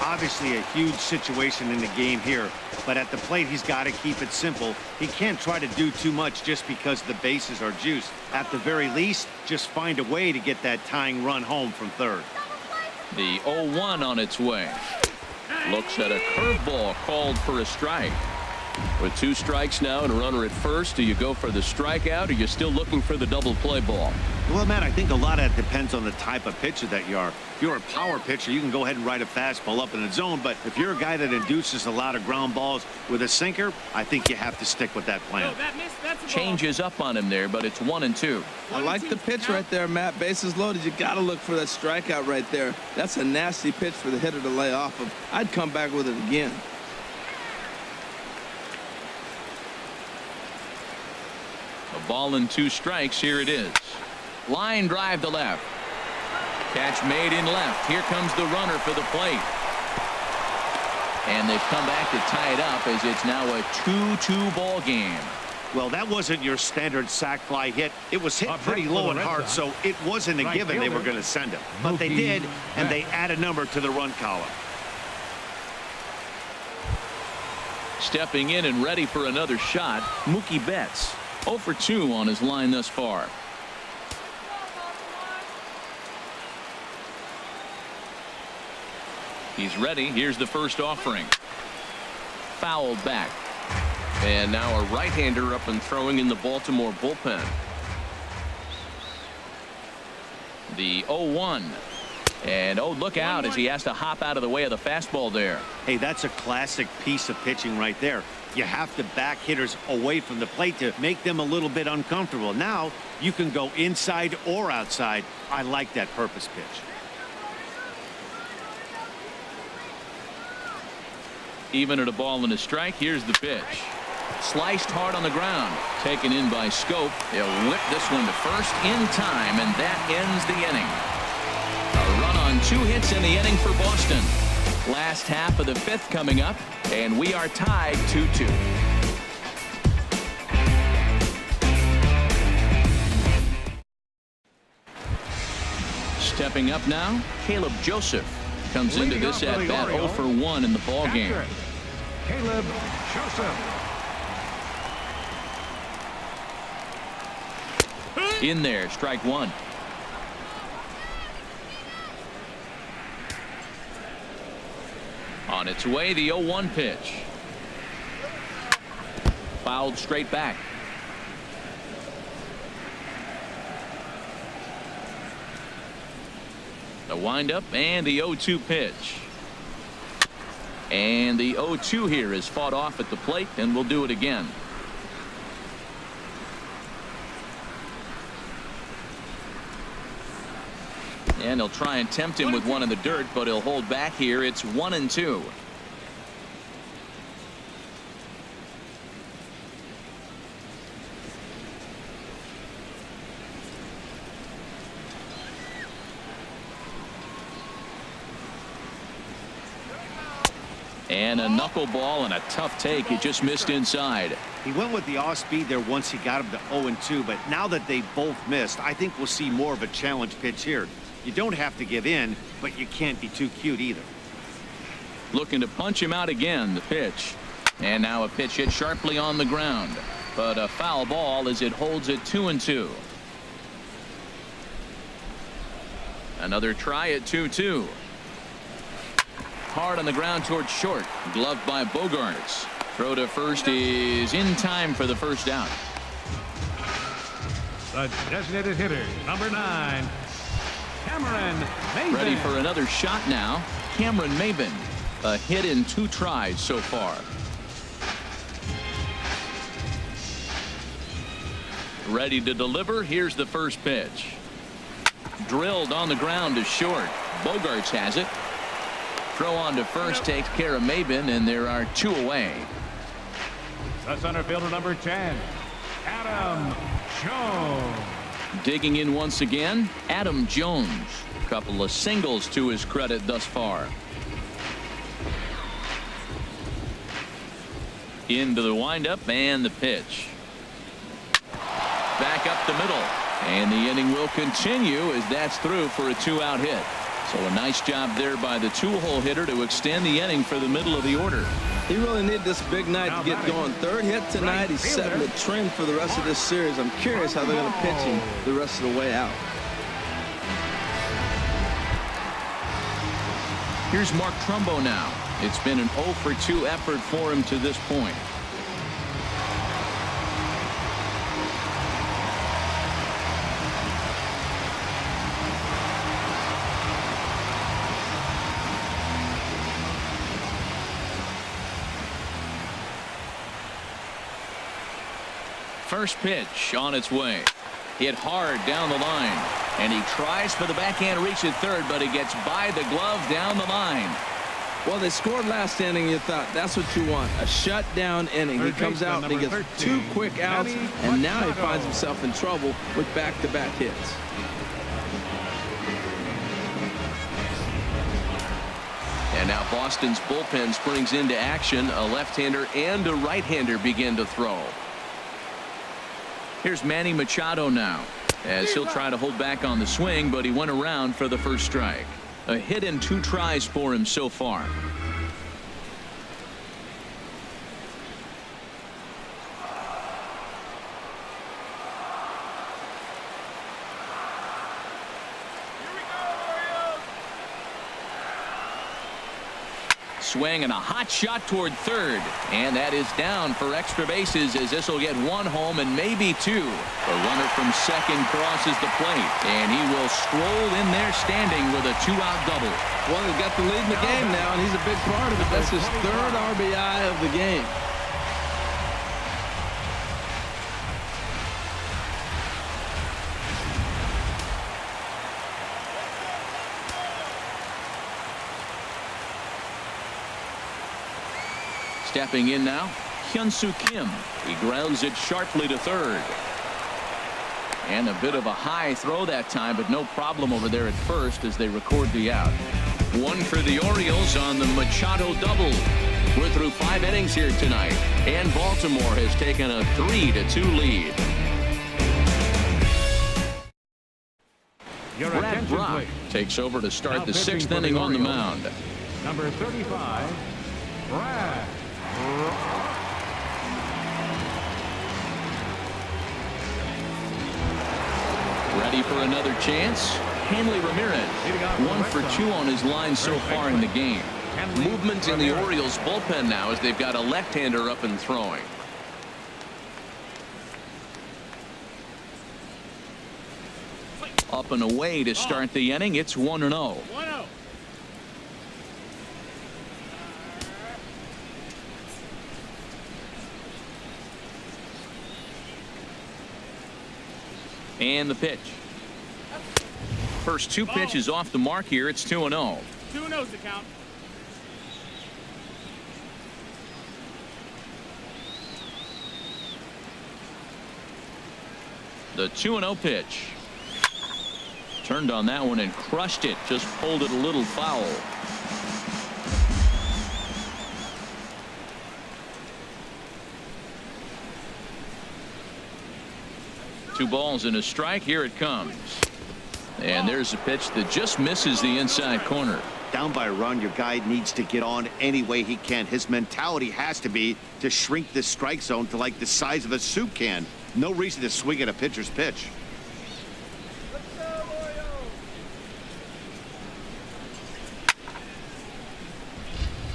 Obviously a huge situation in the game here, but at the plate he's got to keep it simple. He can't try to do too much just because the bases are juiced. At the very least, just find a way to get that tying run home from third. The 0-1 on its way. Looks at a curveball called for a strike. With 2 strikes now and a runner at first, do you go for the strikeout or are you still looking for the double play ball? Well, Matt, I think a lot of that depends on the type of pitcher that you are. If you're a power pitcher, you can go ahead and ride a fastball up in the zone, but if you're a guy that induces a lot of ground balls with a sinker, I think you have to stick with that plan. Changes up on him there, but it's 1-2. I like the pitch right there, Matt. Bases loaded. You got to look for that strikeout right there. That's a nasty pitch for the hitter to lay off of. I'd come back with it again. A ball and 2 strikes. Here it is. Line drive to left. Catch made in left. Here comes the runner for the plate. And they've come back to tie it up as it's now a 2-2 ball game. Well, that wasn't your standard sac fly hit. It was hit pretty low and hard, so it wasn't a given they were going to send him. But they did, and they add a number to the run column. Stepping in and ready for another shot, Mookie Betts. 0 for 2 on his line thus far. He's ready. Here's the first offering. Fouled back. And now a right-hander up and throwing in the Baltimore bullpen. The 0-1. And oh, look out as he has to hop out of the way of the fastball there. Hey, that's a classic piece of pitching right there. You have to back hitters away from the plate to make them a little bit uncomfortable. Now you can go inside or outside. I like that purpose pitch. Even at a ball and a strike, here's the pitch. Sliced hard on the ground. Taken in by Scope. They'll whip this one to first in time, and that ends the inning. A run on 2 hits in the inning for Boston. Last half of the 5th coming up, and we are tied 2-2. Stepping up now, Caleb Joseph comes into this at bat 0 for 1 in the ball game. Caleb Joseph. In there, strike 1. On its way, the 0-1 pitch. Fouled straight back. The windup and the 0-2 pitch. And the 0-2 here is fought off at the plate, and we'll do it again. And he'll try and tempt him with one in the dirt, but he'll hold back here. It's 1-2. And a knuckleball and a tough take. It just missed inside. He went with the off speed there once he got him to 0-2, but now that they both missed, I think we'll see more of a challenge pitch here. You don't have to give in, but you can't be too cute either. Looking to punch him out again. The pitch. And now a pitch hit sharply on the ground. But a foul ball as it holds it 2-2. Another try at 2-2. Hard on the ground towards short. Gloved by Bogarts. Throw to first is in time for the first out. The designated hitter, number 9, Cameron Maven. Ready for another shot now. Cameron Maven. A hit in 2 tries so far. Ready to deliver. Here's the first pitch. Drilled on the ground to short. Bogarts has it. Throw on to first takes care of Maven, and there are 2 away. The center fielder, number 10, Adam Jones. Digging in once again, Adam Jones. A couple of singles to his credit thus far. Into the windup and the pitch. Back up the middle, and the inning will continue as that's through for a 2-out hit. So a nice job there by the 2-hole hitter to extend the inning for the middle of the order. He really needed this big night to get going. 3rd hit tonight. He's setting the trend for the rest of this series. I'm curious how they're going to pitch him the rest of the way out. Here's Mark Trumbo now. It's been an 0 for 2 effort for him to this point. First pitch on its way. Hit hard down the line, and he tries for the backhand reach at third, but he gets by the glove down the line. Well, they scored last inning. You thought that's what you want, a shutdown inning. He comes out and he gets 2 quick outs, and now he finds himself in trouble with back-to-back hits. And now Boston's bullpen springs into action. A left-hander and a right-hander begin to throw. Here's Manny Machado now, as he'll try to hold back on the swing, but he went around for the first strike. A hit in 2 tries for him so far. Swing and a hot shot toward third, and that is down for extra bases, as this will get 1 home and maybe 2. The runner from second crosses the plate, and he will stroll in there standing with a 2-out double. Well, he's got the lead in the game now, and he's a big part of it. That's his 3rd RBI of the game. Stepping in now, Hyun-Soo Kim. He grounds it sharply to third. And a bit of a high throw that time, but no problem over there at first as they record the out. 1 for the Orioles on the Machado double. We're through 5 innings here tonight, and Baltimore has taken a 3-2 lead. Brad Brock takes over to start the 6th inning on the mound. Number 35, Brad. Ready for another chance. Hanley Ramirez, 1 for 2 on his line so far in the game. Movement in the Orioles bullpen now as they've got a left-hander up and throwing. Up and away to start the inning. It's 1-0. And the pitch. First 2 pitches off the mark here. It's 2-0. 2-0's the count. The 2-0 pitch. Turned on that one and crushed it. Just pulled it a little foul. Two balls and a strike. Here it comes. And there's a pitch that just misses the inside corner. Down by a run, your guy needs to get on any way he can. His mentality has to be to shrink this strike zone to like the size of a soup can. No reason to swing at a pitcher's pitch.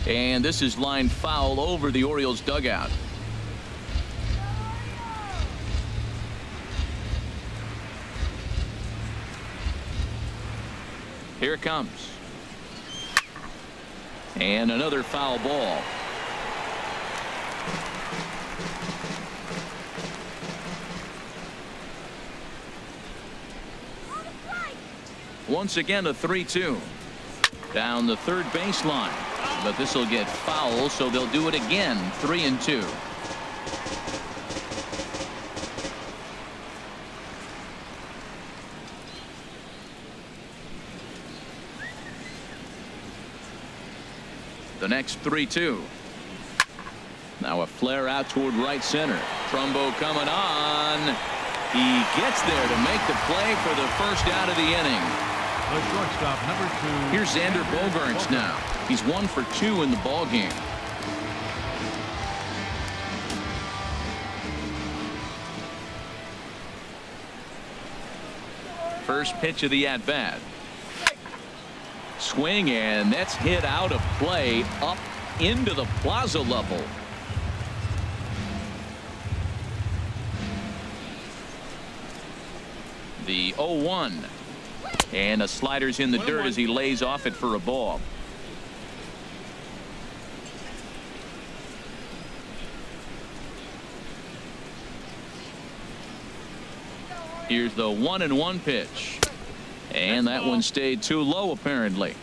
And this is lined foul over the Orioles dugout. Here it comes. And another foul ball. Once again, a 3-2. Down the third baseline. But this will get foul, so they'll do it again. 3-2. The next 3-2. Now a flare out toward right center. Trumbo coming on. He gets there to make the play for the first out of the inning. The shortstop, number 2. Here's Xander Bogaerts now. He's 1 for 2 in the ball game. First pitch of the at-bat. Swing, and that's hit out of play up into the plaza level. The 0-1. And a slider's in the dirt as he lays off it for a ball. Here's the 1-1 pitch. And that one stayed too low, apparently.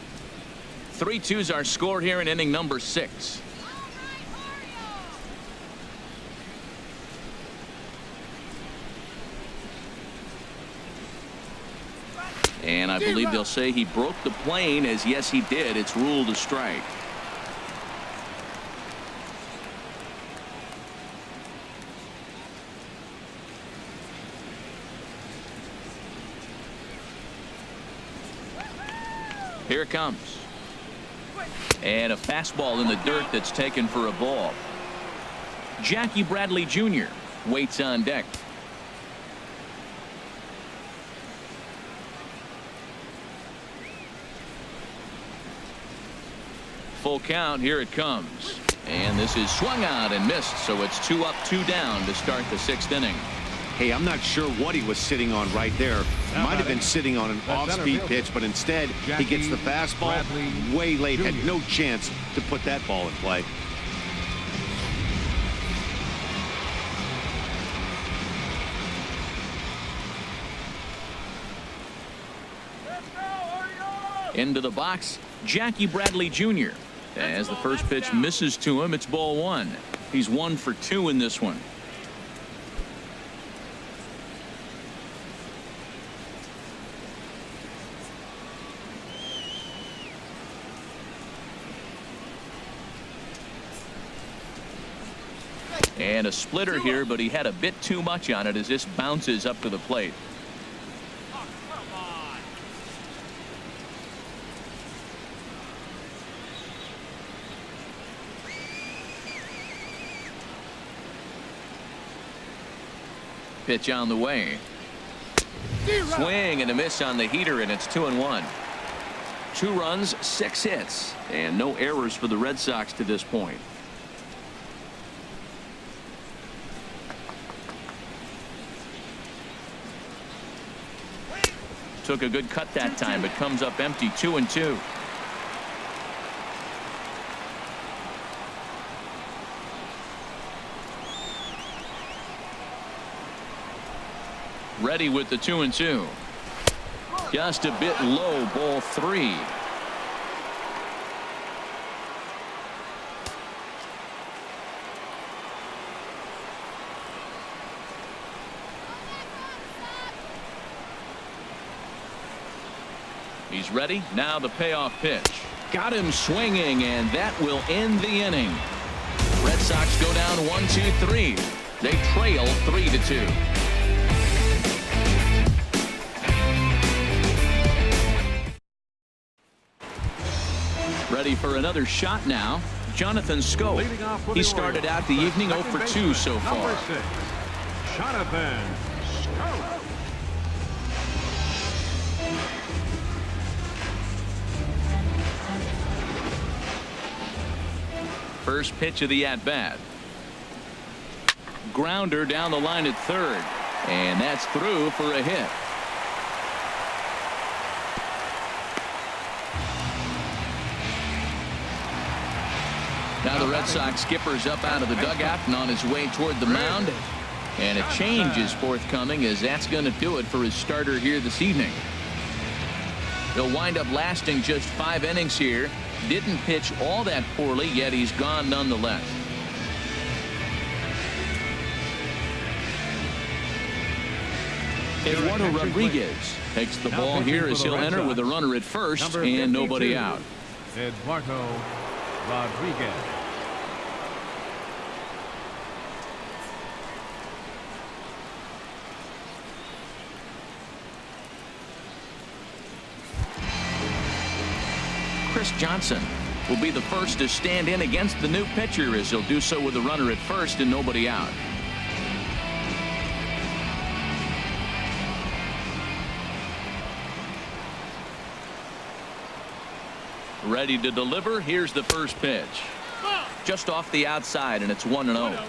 3-2's our score here in inning number 6. And I believe they'll say he broke the plane, as yes, he did. It's ruled a strike. Here it comes. And a fastball in the dirt that's taken for a ball. Jackie Bradley Jr. waits on deck. Full count. Here it comes. And this is swung out and missed, so it's 2 up, 2 down to start the 6th inning. Hey, I'm not sure what he was sitting on right there. Might have been sitting on an off-speed pitch, but instead he gets the fastball way late. Had no chance to put that ball in play. Into the box, Jackie Bradley Jr. As the first pitch misses to him, it's ball 1. He's 1 for 2 in this one. And a splitter here, but he had a bit too much on it as this bounces up to the plate. Pitch on the way. Swing and a miss on the heater, and it's 2-1. 2 runs, 6 hits, and no errors for the Red Sox to this point. Took a good cut that time, but comes up empty. 2-2. Ready with the 2-2. Just a bit low, ball 3. He's ready. Now the payoff pitch. Got him swinging, and that will end the inning. Red Sox go down 1-2-3. They trail 3-2. Ready for another shot now. Jonathan Scope. He started out the evening 0 for 2 so far. Number 6, Jonathan Scope. First pitch of the at-bat. Grounder down the line at third. And that's through for a hit. Now the Red Sox skipper's up out of the dugout and on his way toward the mound. And a change is forthcoming, as that's going to do it for his starter here this evening. He'll wind up lasting just 5 innings here. Didn't pitch all that poorly, yet he's gone nonetheless. Eduardo Rodriguez takes the ball here as he'll enter with a runner at first and nobody out. Eduardo Rodriguez. Chris Johnson will be the first to stand in against the new pitcher, as he'll do so with a runner at first and nobody out. Ready to deliver. Here's the first pitch. Just off the outside, and it's 1-0.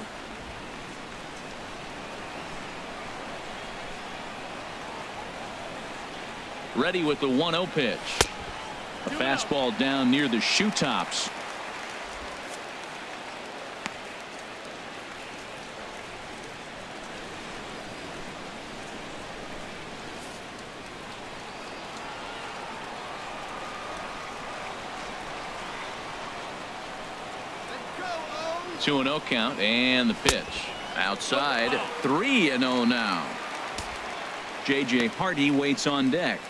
Ready with the 1-0 pitch. A fastball down near the shoe tops. Go, 2-0 count, and the pitch outside. 3-0 now. J.J. Hardy waits on deck.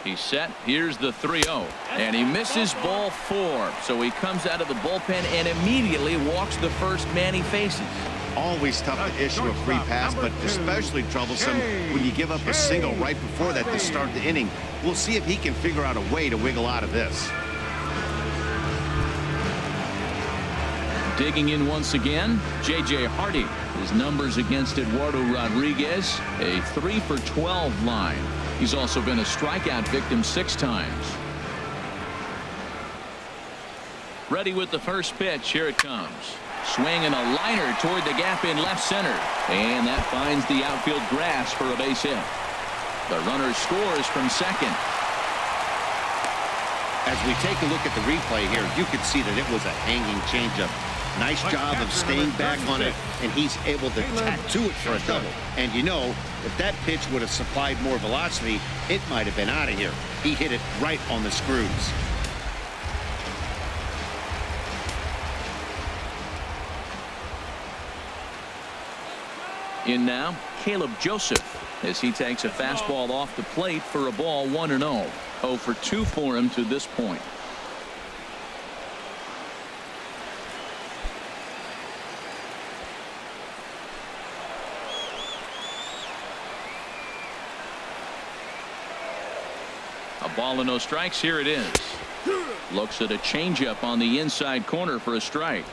He's set. Here's the 3-0, and he misses ball 4. So he comes out of the bullpen and immediately walks the first man he faces. Always tough to issue a free pass, but especially troublesome when you give up a single right before that to start the inning. We'll see if he can figure out a way to wiggle out of this. Digging in once again, J.J. Hardy. His numbers against Eduardo Rodriguez, a 3 for 12 line. He's also been a strikeout victim 6 times. Ready with the first pitch. Here it comes. Swinging a liner toward the gap in left center. And that finds the outfield grass for a base hit. The runner scores from second. As we take a look at the replay here, you can see that it was a hanging changeup. Nice job of staying back on it, and he's able to tack to it for a double. And you know, if that pitch would have supplied more velocity, it might have been out of here. He hit it right on the screws. In now, Caleb Joseph, as he takes a fastball off the plate for a ball 1-0. 0 for 2 for him to this point. A ball and no strikes. Here it is. Looks at a changeup on the inside corner for a strike.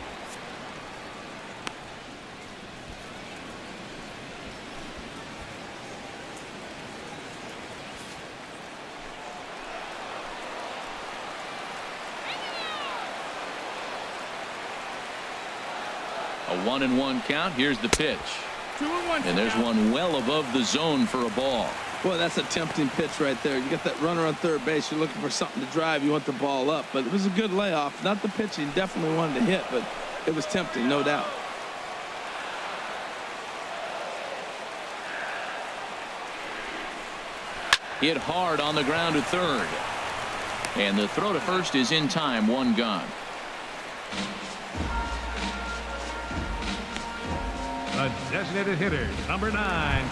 A 1-1 count. Here's the pitch. 2-1. And there's one well above the zone for a ball. Boy, that's a tempting pitch right there. You got that runner on third base. You're looking for something to drive. You want the ball up. But it was a good layoff. Not the pitch he definitely wanted to hit, but it was tempting, no doubt. Hit hard on the ground to third. And the throw to first is in time. 1 gone. The designated hitter, number 9,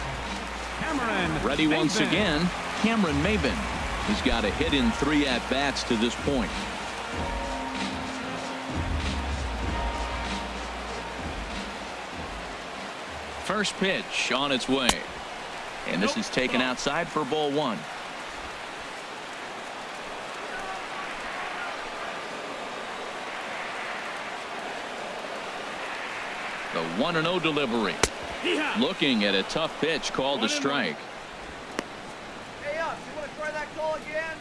Cameron. Ready once again, Cameron Maben. He's got a hit in 3 at-bats to this point. First pitch on its way. And this is taken outside for ball 1. The 1-0 delivery. Looking at a tough pitch called a strike. Hey, you want to try that call again?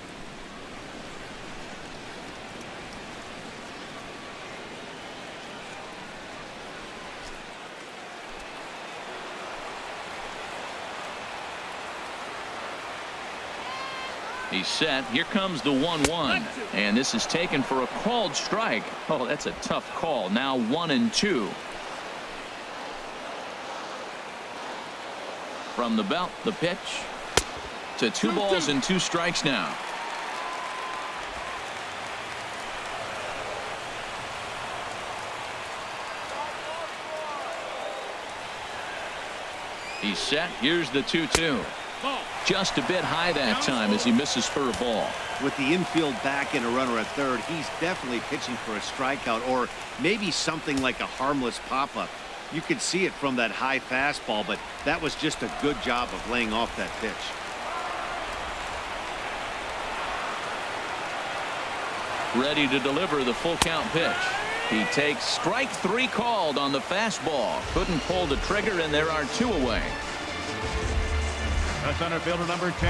He's set. Here comes the 1-1. And this is taken for a called strike. Oh, that's a tough call. Now 1-2. From the belt, the pitch to 2 balls and 2 strikes now. He's set. Here's the 2-2. Just a bit high that time as he misses for a ball. With the infield back and a runner at third, he's definitely pitching for a strikeout or maybe something like a harmless pop-up. You could see it from that high fastball, but that was just a good job of laying off that pitch. Ready to deliver the full count pitch. He takes strike 3 called on the fastball. Couldn't pull the trigger, and there are 2 away. The center fielder, number 10,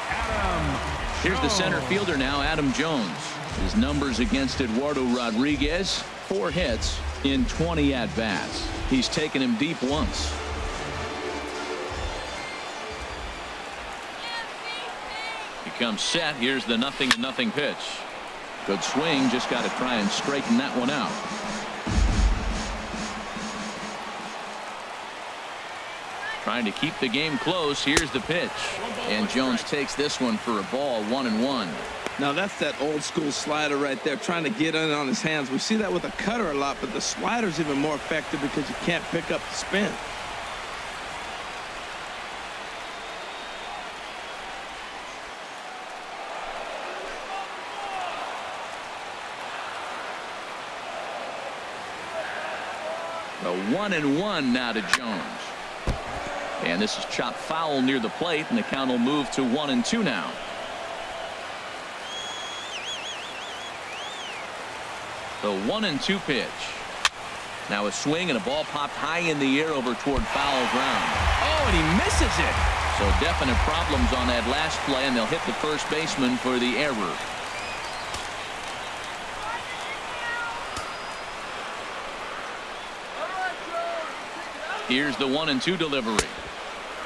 Adam. Here's the center fielder now, Adam Jones. His numbers against Eduardo Rodriguez: 4 hits in 20 at-bats. He's taken him deep once. He comes set. Here's the 0-0 pitch. Good swing. Just got to try and straighten that one out. Trying to keep the game close. Here's the pitch. And Jones takes this one for a ball. 1-1. Now that's that old school slider right there, trying to get in on his hands. We see that with a cutter a lot, but the slider's even more effective because you can't pick up the spin. The 1-1 now to Jones. And this is chopped foul near the plate, and the count will move to 1-2 now. The 1-2 pitch. Now a swing and a ball popped high in the air over toward foul ground. Oh, and he misses it. So definite problems on that last play, and they'll hit the first baseman for the error. Here's the 1-2 delivery.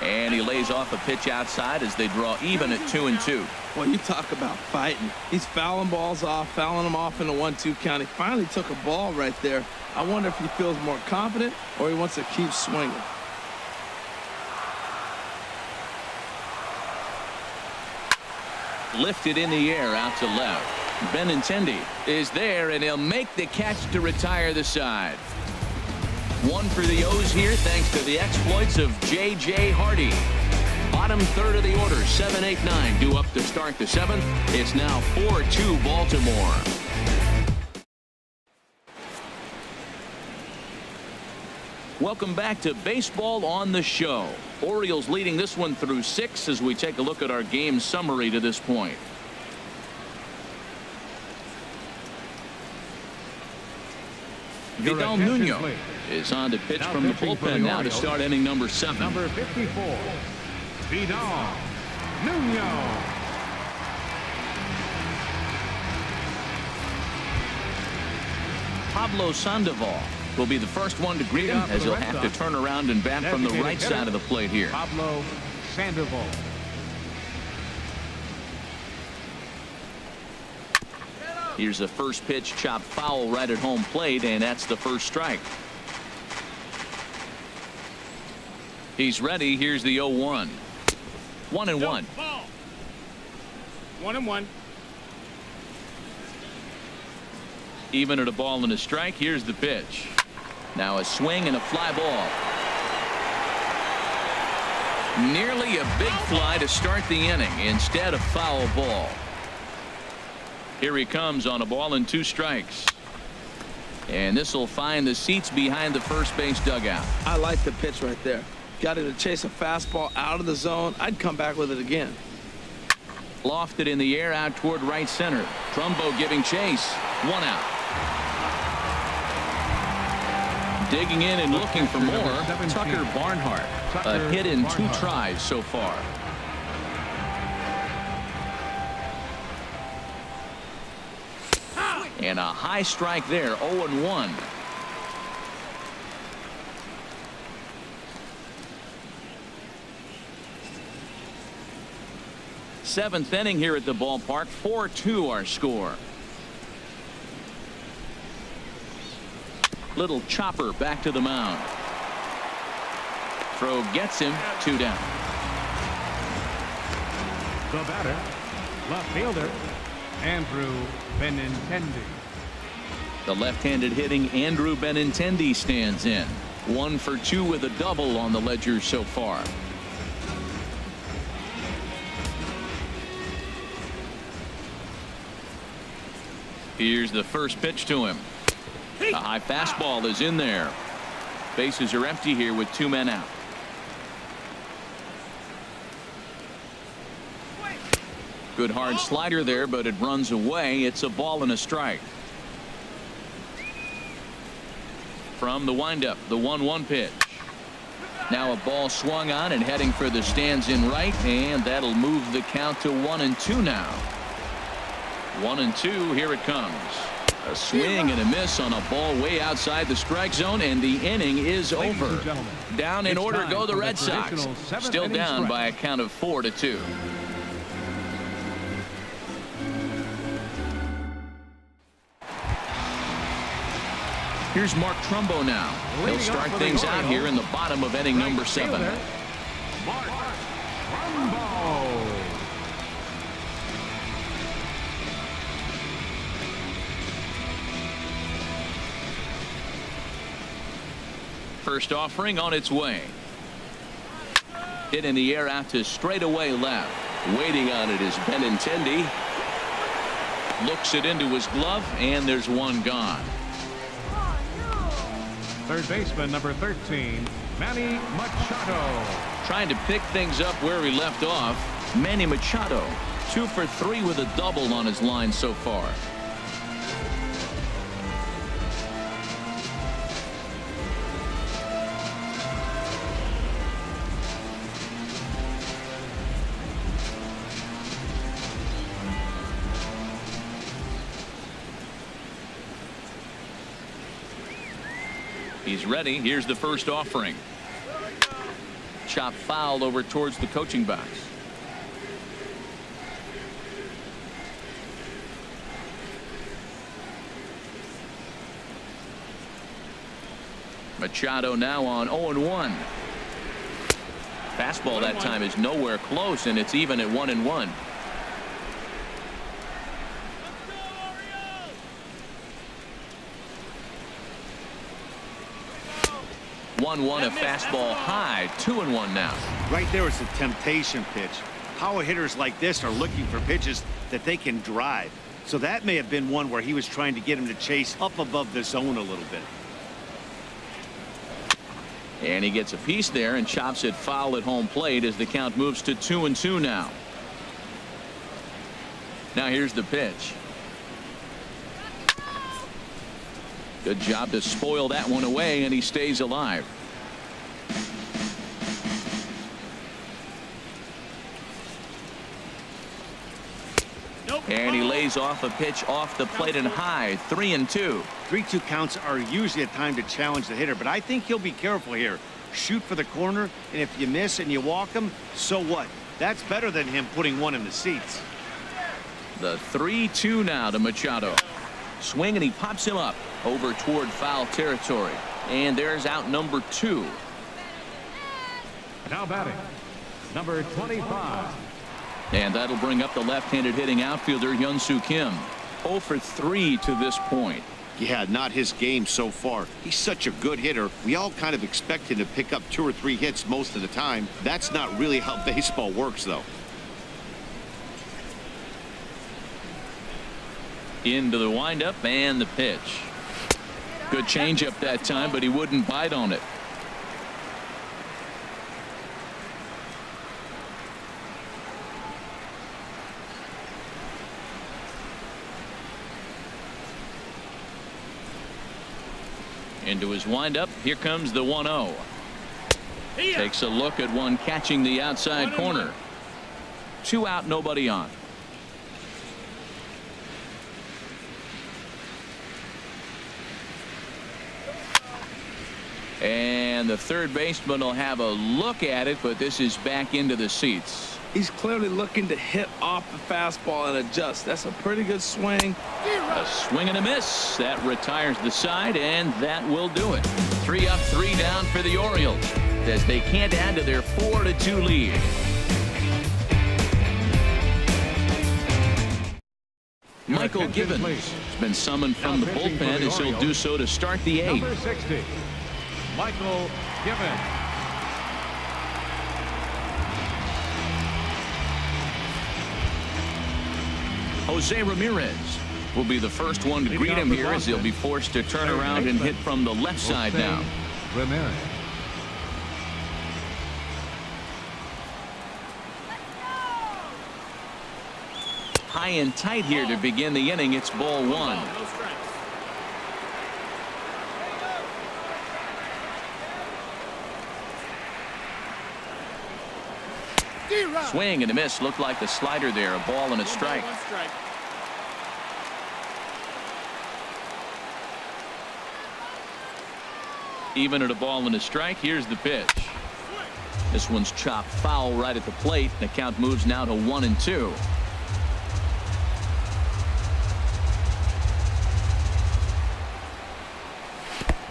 And he lays off a pitch outside as they draw even at 2-2. Well, you talk about fighting. He's fouling balls off, fouling them off in the 1-2 count. He finally took a ball right there. I wonder if he feels more confident or he wants to keep swinging. Lifted in the air out to left. Benintendi is there, and he'll make the catch to retire the side. 1 for the O's here thanks to the exploits of J.J. Hardy. Bottom third of the order, 7, 8, 9 due up to start the 7th. It's now 4-2 Baltimore. Welcome back to Baseball on the Show. Orioles leading this one through 6 as we take a look at our game summary to this point. Vidal Nuno is on to pitch from the bullpen now to start inning number 7. Number 54, Vidal Nuno. Pablo Sandoval will be the first one to greet him as he'll have to turn around and bat from the right side of the plate here. Pablo Sandoval. Here's a first pitch chopped foul right at home plate, and that's the first strike. He's ready. Here's the 0-1. 1-1. 1-1. Even at a ball and a strike. Here's the pitch. Now a swing and a fly ball. Nearly a big fly to start the inning. Instead, a foul ball. Here he comes on a ball and 2 strikes. And this will find the seats behind the first base dugout. I like the pitch right there. Got him to chase a fastball out of the zone. I'd come back with it again. Lofted in the air out toward right center. Trumbo giving chase. 1 out. Digging in and looking for more. Tucker Barnhart. A hit in 2 tries so far. And a high strike there. 0-1. Seventh inning here at the ballpark. 4-2 our score. Little chopper back to the mound. Throw gets him. 2 down. The batter, left fielder, Andrew Benintendi. The left-handed hitting Andrew Benintendi stands in. 1 for 2 with a double on the ledger so far. Here's the first pitch to him. A high fastball is in there. Bases are empty here with 2 men out. Good hard slider there, but it runs away. It's a ball and a strike. From the windup, the 1-1 pitch. Now a ball swung on and heading for the stands in right, and that'll move the count to 1-2 now. 1-2. Here it comes. A swing and a miss on a ball way outside the strike zone, and the inning is over. Down in order go the Red Sox. Still down by a count of 4-2. Here's Mark Trumbo now. He'll start things out here in the bottom of inning number 7. Mark Trumbo. First offering on its way. Hit in the air out to straightaway left. Waiting on it is Benintendi. Looks it into his glove, and there's one gone. Third baseman, number 13, Manny Machado. Trying to pick things up where he left off. Manny Machado, 2 for 3 with a double on his line so far. He's ready. Here's the first offering. Chop foul over towards the coaching box. Machado now on 0-1. Fastball that time is nowhere close, and it's even at 1-1. 1-1, a fastball high. 2-1 now. Right there is a temptation pitch. Power hitters like this are looking for pitches that they can drive. So that may have been one where he was trying to get him to chase up above the zone a little bit. And he gets a piece there and chops it foul at home plate as the count moves to 2-2 now. Now here's the pitch. Good job to spoil that one away, and he stays alive. And he lays off a pitch off the plate and high. 3-2. 3-2 counts are usually a time to challenge the hitter, but I think he'll be careful here. Shoot for the corner, and if you miss and you walk him, so what? That's better than him putting one in the seats. The 3-2 now to Machado. Swing, and he pops him up over toward foul territory. And there's out number 2. Now batting, number 25. And that'll bring up the left-handed hitting outfielder Hyun-Soo Kim. 0 for 3 to this point. Yeah, not his game so far. He's such a good hitter. We all kind of expect him to pick up 2 or 3 hits most of the time. That's not really how baseball works, though. Into the windup and the pitch. Good changeup that time, but he wouldn't bite on it. Into his windup. Here comes the 1-0. Takes a look at one catching the outside corner. 2 out, nobody on. And the third baseman will have a look at it, but this is back into the seats. He's clearly looking to hit off the fastball and adjust. That's a pretty good swing. A swing and a miss. That retires the side, and that will do it. 3 up, 3 down for the Orioles as they can't add to their 4-2 lead. Michael Gibbons has been summoned from the bullpen as he'll do so to start the 8th. Number 60, Michael Gibbons. Jose Ramirez will be the first one to greet him here as he'll be forced to turn around and hit from the left side now. Ramirez. High and tight here to begin the inning. It's ball 1. Swing and a miss. Looked like the slider there. A ball and a strike. Even at a ball and a strike, here's the pitch. This one's chopped foul right at the plate. The count moves now to 1-2.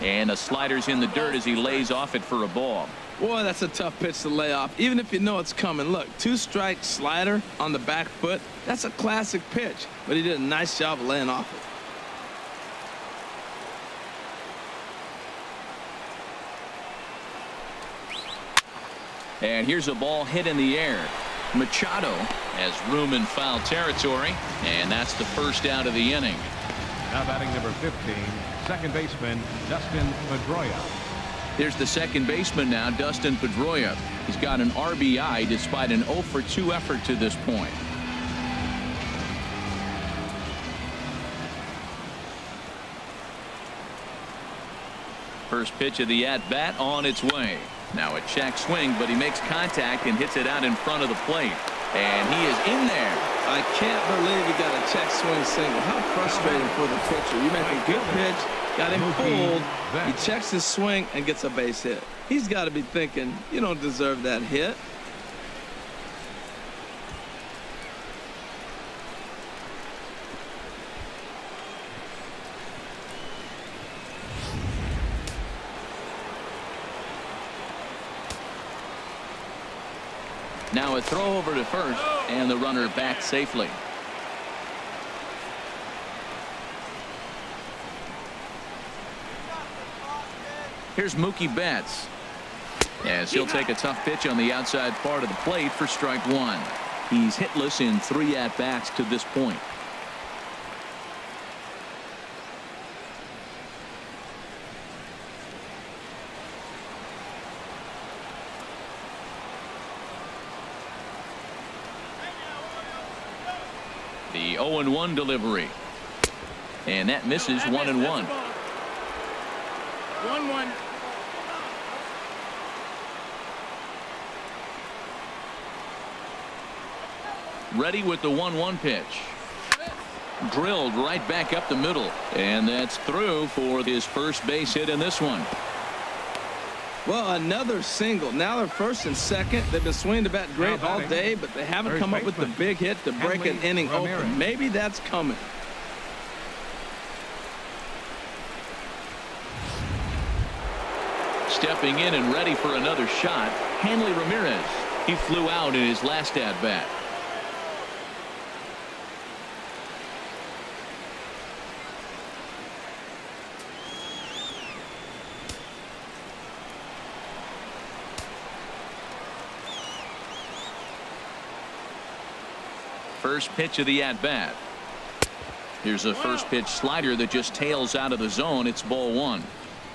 And the slider's in the dirt as he lays off it for a ball. Boy, that's a tough pitch to lay off, even if you know it's coming. Look, 2-strike slider on the back foot. That's a classic pitch, but he did a nice job of laying off it. And here's a ball hit in the air. Machado has room in foul territory, and that's the first out of the inning. Now batting number 15, second baseman Dustin Pedroia. There's the second baseman now, Dustin Pedroia. He's got an RBI despite an 0-for-2 effort to this point. First pitch of the at-bat on its way. Now a check swing, but he makes contact and hits it out in front of the plate. And he is in there. I can't believe he got a check swing single. How frustrating for the pitcher. You make a good pitch, got him fooled. He checks his swing and gets a base hit. He's got to be thinking, you don't deserve that hit. Now a throw over to first, and the runner back safely. Here's Mookie Betts as he'll take a tough pitch on the outside part of the plate for strike 1. He's hitless in 3 at-bats to this point. The 0-1 delivery, and that misses 1-1. 1-1. Ready with the 1-1 pitch. Drilled right back up the middle, and that's through for his first base hit in this one. Well, another single. Now they're first and second. They've been swinging the bat great all day, but they haven't come up with the big hit to break an inning open. Maybe that's coming. Stepping in and ready for another shot, Hanley Ramirez. He flew out in his last at-bat. First pitch of the at-bat. Here's a first pitch slider that just tails out of the zone. It's ball 1.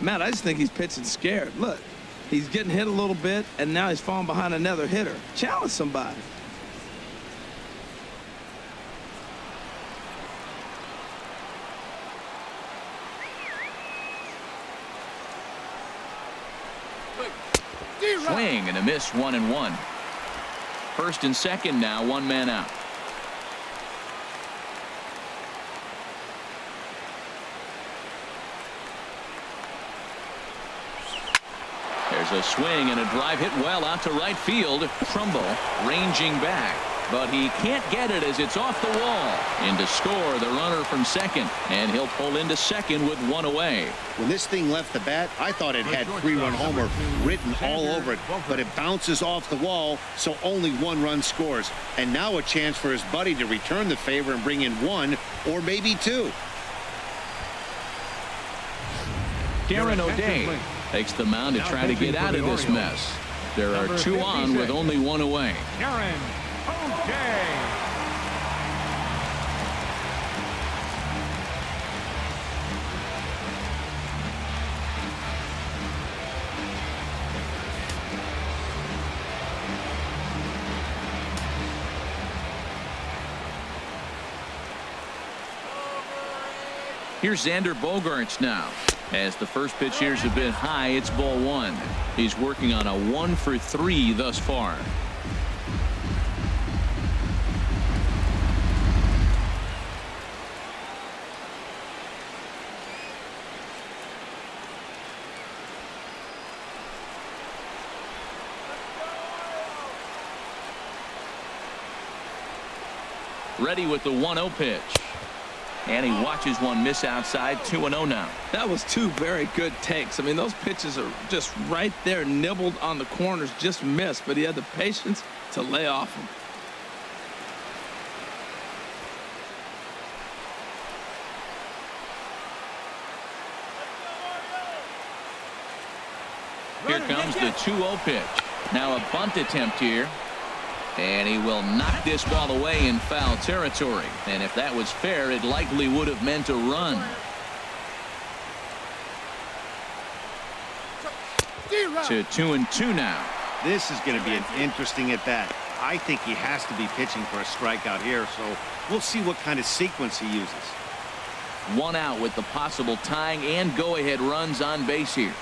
Matt, I just think he's pitching scared. Look, he's getting hit a little bit, and now he's falling behind another hitter. Challenge somebody. Swing and a miss, 1-1. First and second now, 1 man out. There's a swing and a drive hit well out to right field. Trumbo ranging back, but he can't get it as it's off the wall. In to score the runner from second, and he'll pull into second with one away. When this thing left the bat, I thought it had 3-run homer written all over it, but it bounces off the wall, so only 1 run scores. And now a chance for his buddy to return the favor and bring in 1 or maybe 2. Darren O'Day takes the mound to try to get out of this mess. There are 2 on with only 1 away. Darren O'Day. Here's Xander Bogaerts now. As the first pitch here is a bit high, it's ball 1. He's working on a 1 for 3 thus far. Ready with the 1-0 pitch. And he watches one miss outside. 2-0 now. That was 2 very good takes. I mean, those pitches are just right there, nibbled on the corners, just missed, but he had the patience to lay off them. Here comes the 2-0 pitch. Now a bunt attempt here. And he will knock this ball away in foul territory. And if that was fair, it likely would have meant a run. To 2-2 now. This is going to be an interesting at bat. I think he has to be pitching for a strikeout here, so we'll see what kind of sequence he uses. 1 out with the possible tying and go-ahead runs on base here.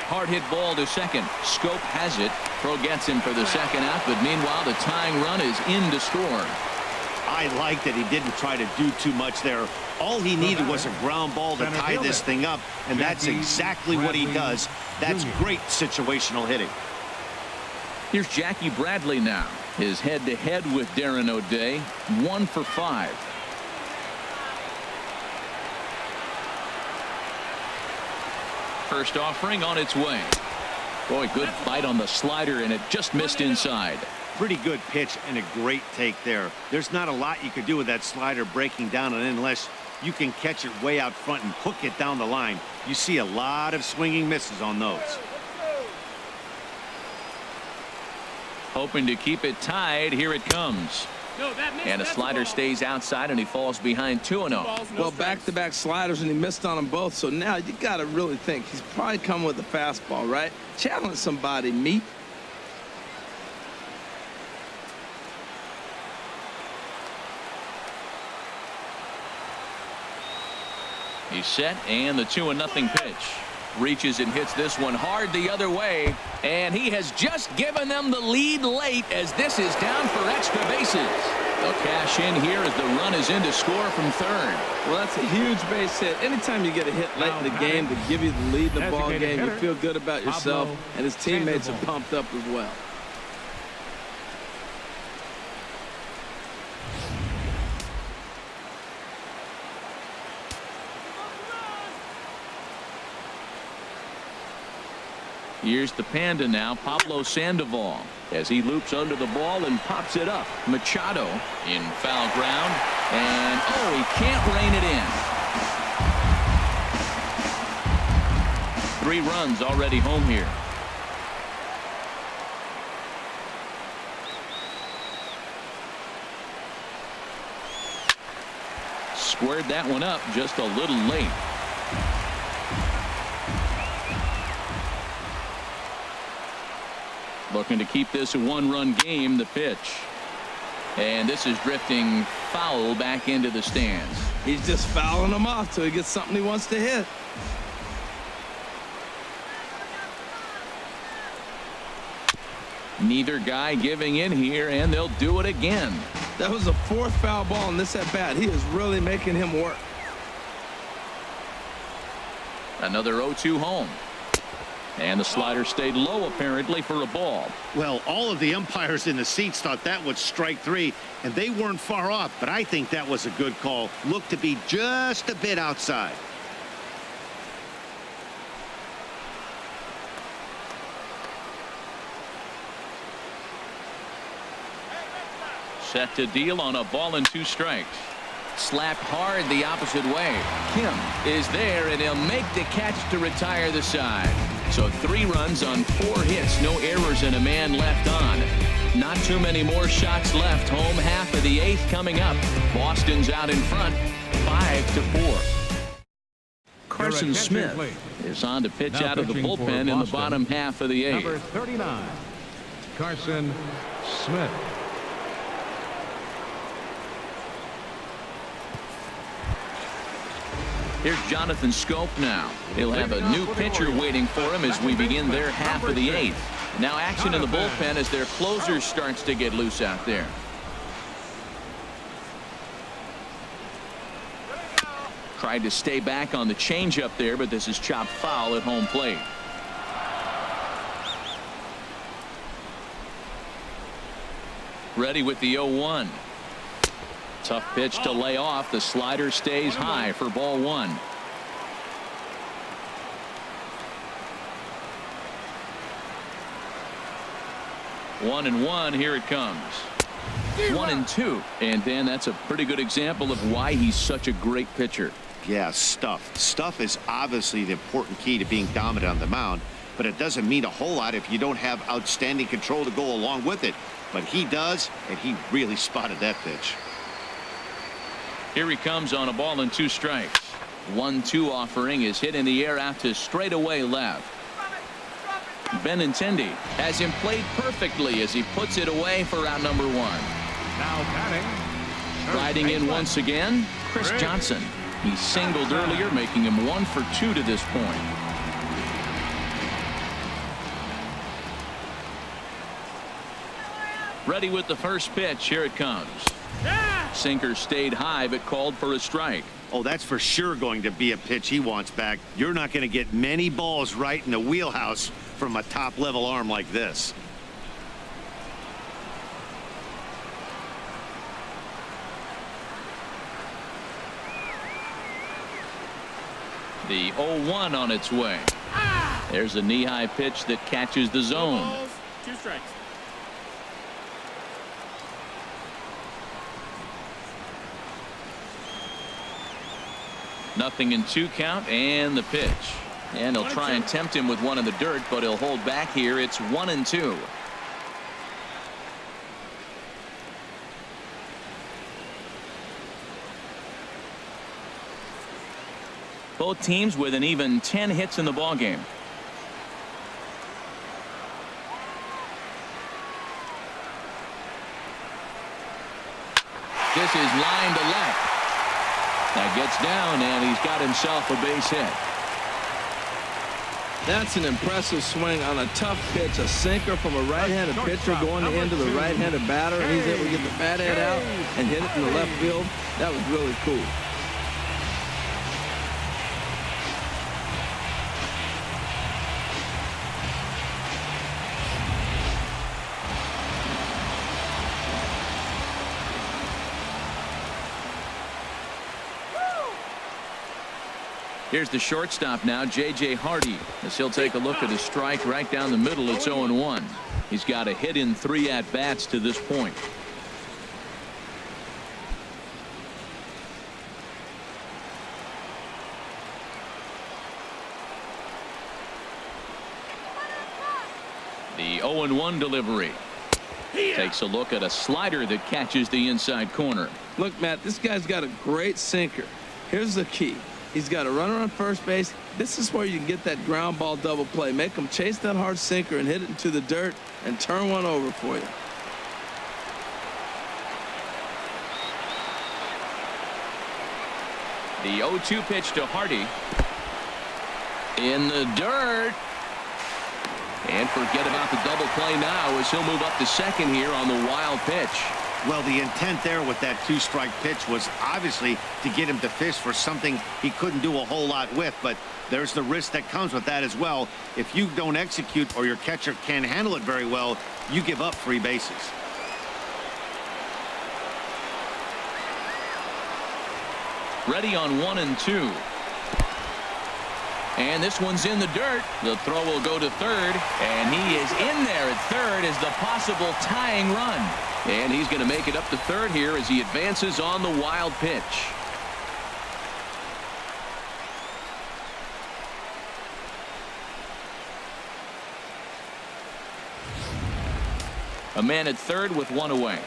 Hard hit ball to second. Scope has it. Pro gets him for the second out, but meanwhile the tying run is in to score. I like that he didn't try to do too much there. All he needed was a ground ball to tie this thing up, and that's exactly what he does. That's great situational hitting. Here's Jackie Bradley now. His head-to-head with Darren O'Day. 1 for 5. First offering on its way. Boy, good bite on the slider, and it just missed inside. Pretty good pitch and a great take there. There's not a lot you could do with that slider breaking down, and unless you can catch it way out front and hook it down the line, you see a lot of swinging misses on those. Hoping to keep it tied. Here it comes. And a slider stays outside, and he falls behind 2-0. Well, back-to-back sliders, and he missed on them both. So now you got to really think he's probably coming with a fastball, right? Challenge somebody, meat. He's set, and the 2-0 pitch. Reaches and hits this one hard the other way, and he has just given them the lead late as this is down for extra bases. They'll cash in here as the run is in to score from third. Well, that's a huge base hit. Anytime you get a hit late in the game to give you the lead in the ball game, you feel good about yourself, and his teammates are pumped up as well. Here's the Panda now, Pablo Sandoval, as he loops under the ball and pops it up. Machado in foul ground, and oh, he can't rein it in. 3 runs already home here. Squared that one up just a little late. Looking to keep this a 1-run game. The pitch. And this is drifting foul back into the stands. He's just fouling them off till he gets something he wants to hit. Neither guy giving in here, and they'll do it again. That was the 4th foul ball in this at bat. He is really making him work. Another 0-2 home. And the slider stayed low apparently for a ball. Well, all of the umpires in the seats thought that was strike 3, and they weren't far off, but I think that was a good call. Looked to be just a bit outside. Set to deal on a ball and 2 strikes. Slapped hard the opposite way. Kim is there, and he'll make the catch to retire the side. So 3 runs on 4 hits, no errors, and a man left on. Not too many more shots left. Home half of the 8th coming up. Boston's out in front, 5-4. Carson Smith is on to pitch out of the bullpen in the bottom half of the 8th. Number 39, Carson Smith. Here's Jonathan Scope now. He'll have a new pitcher waiting for him as we begin their half of the 8th. Now action in the bullpen as their closer starts to get loose out there. Tried to stay back on the changeup there, but this is chopped foul at home plate. Ready with the 0-1. Tough pitch to lay off. The slider stays high for ball 1. One and 1. Here it comes. 1-2. And Dan, that's a pretty good example of why he's such a great pitcher. Yeah, stuff. Stuff is obviously the important key to being dominant on the mound, but it doesn't mean a whole lot if you don't have outstanding control to go along with it. But he does, and he really spotted that pitch. Here he comes on a ball and 2 strikes. 1-2 offering is hit in the air out to straightaway left. Benintendi has him played perfectly as he puts it away for out number 1. Now batting. Riding in once again, Chris Johnson. He singled earlier, making him 1 for 2 to this point. Ready with the first pitch. Here it comes. Sinker stayed high but called for a strike. Oh, that's for sure going to be a pitch he wants back. You're not going to get many balls right in the wheelhouse from a top-level arm like this. The 0-1 on its way. There's a knee-high pitch that catches the zone. 2 strikes. Nothing in 2 count, and the pitch. And he'll try and tempt him with one in the dirt, but he'll hold back here. It's 1-2. Both teams with an even 10 hits in the ballgame. This is line to left. That gets down, and he's got himself a base hit. That's an impressive swing on a tough pitch. A sinker from a right-handed pitcher going into the right-handed batter, and he's able to get the bat head out and hit it in the left field. That was really cool. Here's the shortstop now, J.J. Hardy, as he'll take a look at a strike right down the middle. It's 0-1. He's got a hit in 3 at-bats to this point. The 0-1 delivery. Takes a look at a slider that catches the inside corner. Look, Matt, this guy's got a great sinker. Here's the key. He's got a runner on first base. This is where you can get that ground ball double play. Make him chase that hard sinker and hit it into the dirt and turn one over for you. The 0-2 pitch to Hardy. In the dirt. And forget about the double play now as he'll move up to second here on the wild pitch. Well, the intent there with that two-strike pitch was obviously to get him to fish for something he couldn't do a whole lot with, but there's the risk that comes with that as well. If you don't execute or your catcher can't handle it very well, you give up 3 bases. Ready on 1 and 2. And this one's in the dirt. The throw will go to third, and he is in there at third as the possible tying run. And he's going to make it up to third here as he advances on the wild pitch. A man at third with 1 away.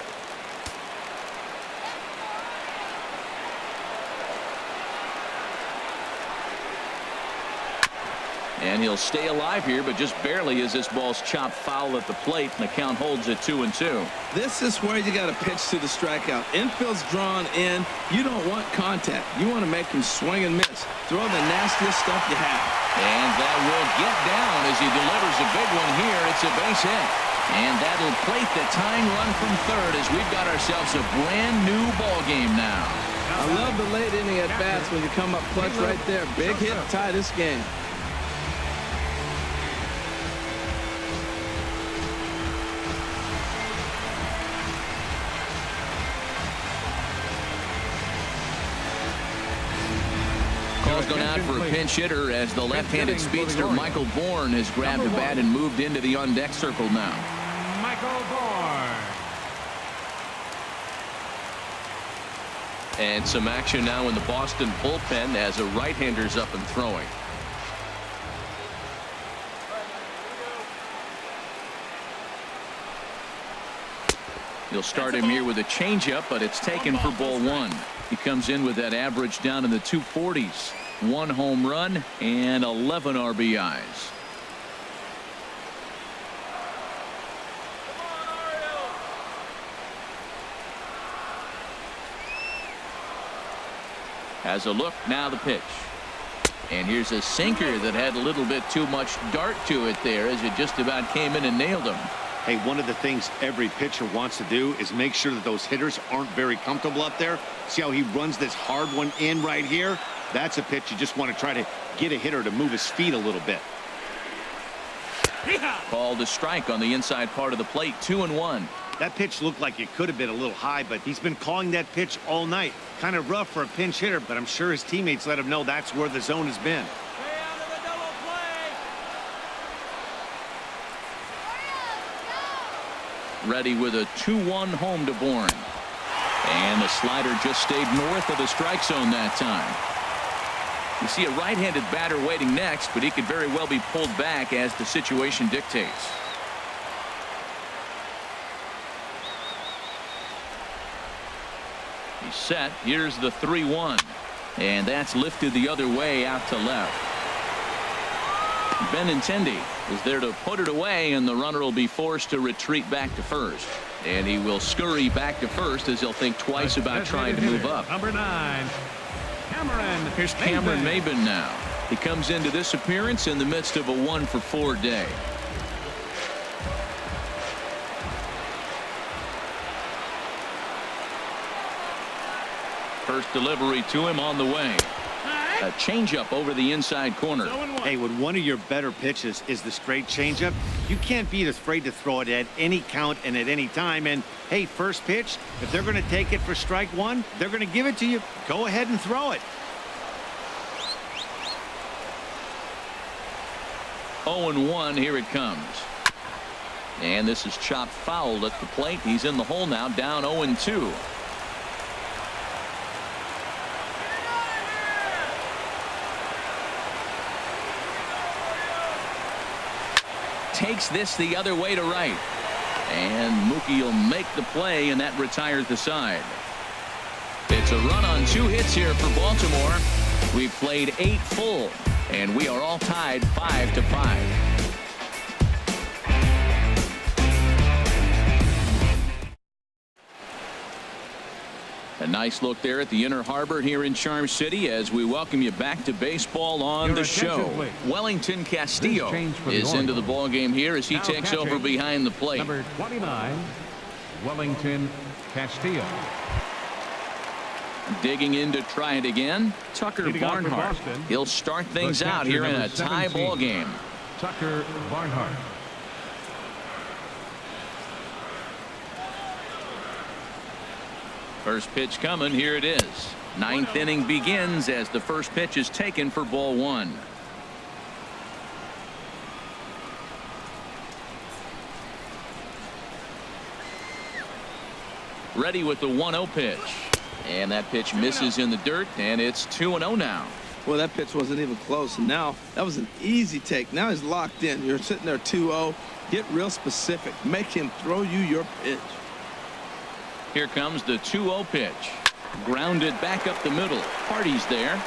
And he'll stay alive here, but just barely as this ball's chopped foul at the plate, and the count holds at 2 and 2. This is where you got to pitch to the strikeout. Infield's drawn in. You don't want contact. You want to make him swing and miss. Throw the nastiest stuff you have. And that will get down as he delivers a big one here. It's a base hit. And that'll plate the tying run from third as we've got ourselves a brand new ball game now. I love the late inning at bats when you come up clutch right there. Big hit to tie this game. Call's gone out for a pinch hitter as the left-handed speedster Michael Bourne has grabbed a bat and moved into the on-deck circle now. Michael Bourne. And some action now in the Boston bullpen as a right-hander's up and throwing. He'll start him here with a changeup, but it's taken for ball 1. He comes in with that average down in the 240s. 1 home run and 11 RBIs. Has a look, now the pitch. And here's a sinker that had a little bit too much dart to it there as it just about came in and nailed him. Hey, one of the things every pitcher wants to do is make sure that those hitters aren't very comfortable up there. See how he runs this hard one in right here? That's a pitch you just want to try to get a hitter to move his feet a little bit. Called a strike on the inside part of the plate. 2-1. That pitch looked like it could have been a little high, but he's been calling that pitch all night. Kind of rough for a pinch hitter, but I'm sure his teammates let him know that's where the zone has been. Stay out of the double play. Ready with a 2-1 home to Bourne. And the slider just stayed north of the strike zone that time. You see a right-handed batter waiting next, but he could very well be pulled back as the situation dictates. He's set. Here's the 3-1. And that's lifted the other way out to left. Benintendi is there to put it away, and the runner will be forced to retreat back to first. And he will scurry back to first as he'll think twice about trying to move up. Number 9, Cameron. Here's Cameron Maybin now. He comes into this appearance in the midst of a 1-for-4 day. First delivery to him on the way. A changeup over the inside corner. Hey, when one of your better pitches is the straight changeup, you can't be afraid to throw it at any count and at any time. And hey, first pitch, if they're going to take it for strike 1, they're going to give it to you. Go ahead and throw it. 0-1, here it comes. And this is chopped foul at the plate. He's in the hole now, down 0-2. Takes this the other way to right. And Mookie will make the play, and that retires the side. It's a run on 2 hits here for Baltimore. We've played 8 full, and we are all tied 5-5. A nice look there at the Inner Harbor here in Charm City as we welcome you back to baseball on the show. Wellington Castillo is into the ball game here as he takes over behind the plate. Number 29, Wellington Castillo. Digging in to try it again, Tucker Leading off for Barnhart. Boston, He'll start things the out catcher, here in number a tie 17, ball game. Tucker Barnhart. First pitch coming. Here it is. Ninth inning begins as the first pitch is taken for ball one. Ready with the 1-0 pitch. And that pitch misses in the dirt, and it's 2-0 now. Well, that pitch wasn't even close. And now that was an easy take. Now he's locked in. You're sitting there 2-0. Get real specific. Make him throw you your pitch. Here comes the 2-0 pitch. Grounded back up the middle. Hardy's there.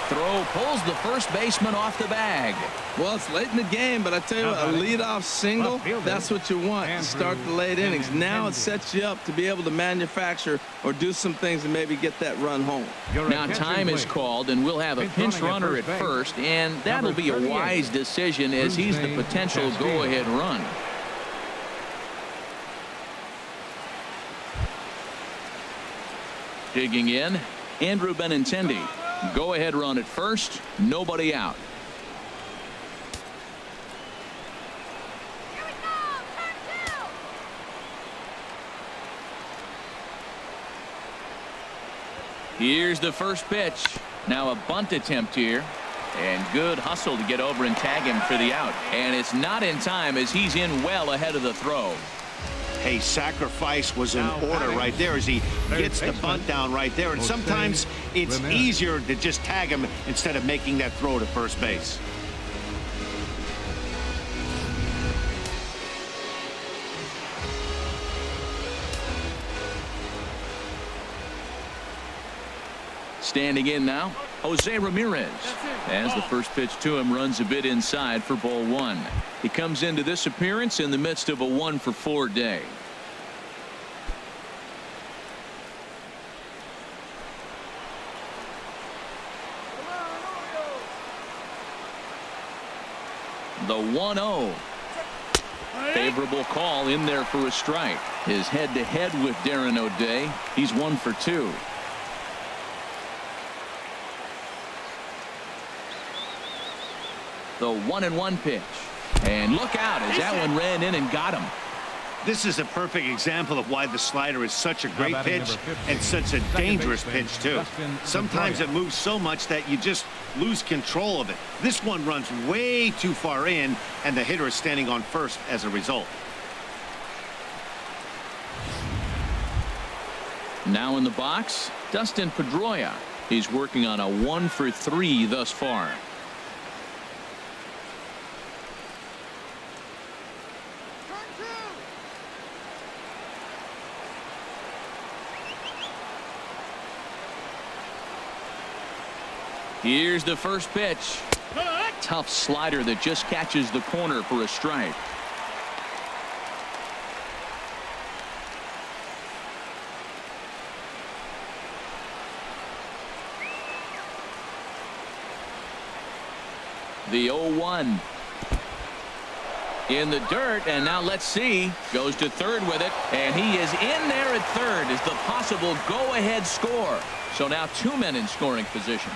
Throw pulls the first baseman off the bag. Well, it's late in the game, but I tell you what, a leadoff single, that's what you want to start the late innings. Now it sets you up to be able to manufacture or do some things and maybe get that run home. Now time is called, and we'll have a pinch runner at first, and that'll be a wise decision as he's the potential go-ahead run. Digging in, Andrew Benintendi. Go-ahead run at first, nobody out. Here's the first pitch. Now a bunt attempt here. And good hustle to get over and tag him for the out. And it's not in time as he's in well ahead of the throw. Hey, sacrifice was in order right there as he gets the bunt down right there. And sometimes it's easier to just tag him instead of making that throw to first base. Standing in now, Jose Ramirez. As the first pitch to him runs a bit inside for ball one. He comes into this appearance in the midst of a 1-for-4 day. The 1-0. Favorable call in there for a strike. His head-to-head with Darren O'Day. He's 1 for 2. The 1-1 pitch. And look out as that one ran in and got him. This is a perfect example of why the slider is such a great pitch and such a dangerous pitch, too. Sometimes it moves so much that you just lose control of it. This one runs way too far in, and the hitter is standing on first as a result. Now in the box, Dustin Pedroia. He's working on a 1-for-3 thus far. Here's the first pitch. Tough slider that just catches the corner for a strike. The 0-1. In the dirt, and now let's see. Goes to third with it, and he is in there at third as the possible go-ahead score. So now 2 men in scoring position.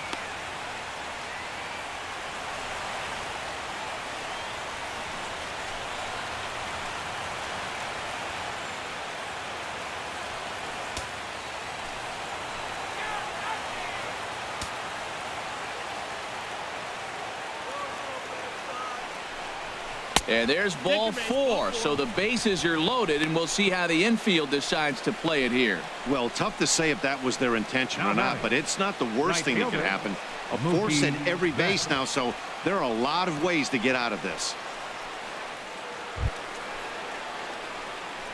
And there's ball 4, so the bases are loaded, and we'll see how the infield decides to play it here. Well, tough to say if that was their intention or not, but it's not the worst thing that could happen. A force at every base now, so there are a lot of ways to get out of this.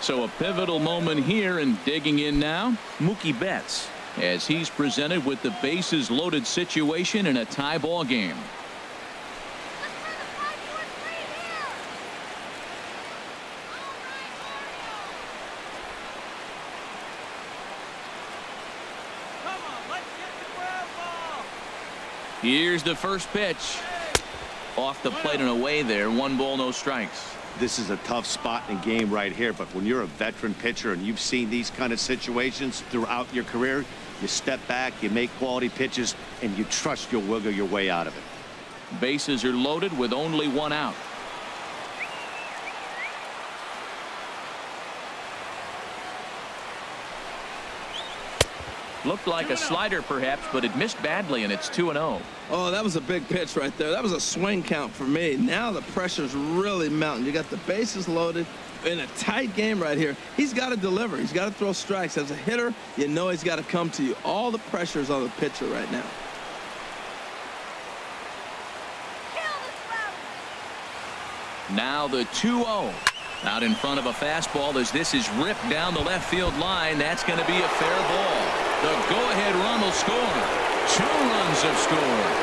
So a pivotal moment here, and digging in now, Mookie Betts, as he's presented with the bases loaded situation in a tie ball game. Here's the first pitch. Off the plate and away there. 1 ball, no strikes. This is a tough spot in the game right here, but when you're a veteran pitcher and you've seen these kind of situations throughout your career, you step back, you make quality pitches, and you trust you'll wiggle your way out of it. Bases are loaded with only one out. Looked like a slider perhaps, but it missed badly, and it's 2-0. Oh, that was a big pitch right there. That was a swing count for me. Now the pressure's really mounting. You got the bases loaded in a tight game right here. He's got to deliver. He's got to throw strikes. As a hitter, you know he's got to come to you. All the pressure's on the pitcher right now. Now the 2-0. Out in front of a fastball as this is ripped down the left field line. That's going to be a fair ball. The go-ahead run will score. 2 runs have scored.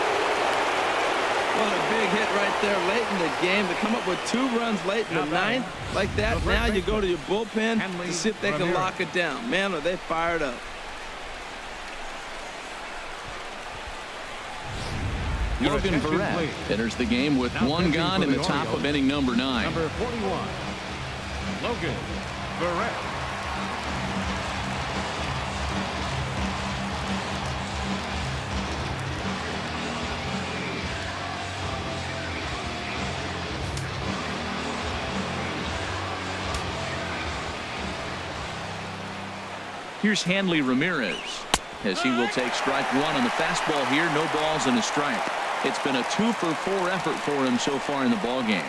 What a big hit right there late in the game to come up with 2 runs late in the ninth like that. Now you go to your bullpen to see if they can lock it down. Man, are they fired up. Logan Verrett enters the game with 1 gone in the top of inning number 9. Number 41, Logan Verrett. Here's Hanley Ramirez as he will take strike 1 on the fastball here. No balls and a strike. It's been a 2-for-4 effort for him so far in the ball game.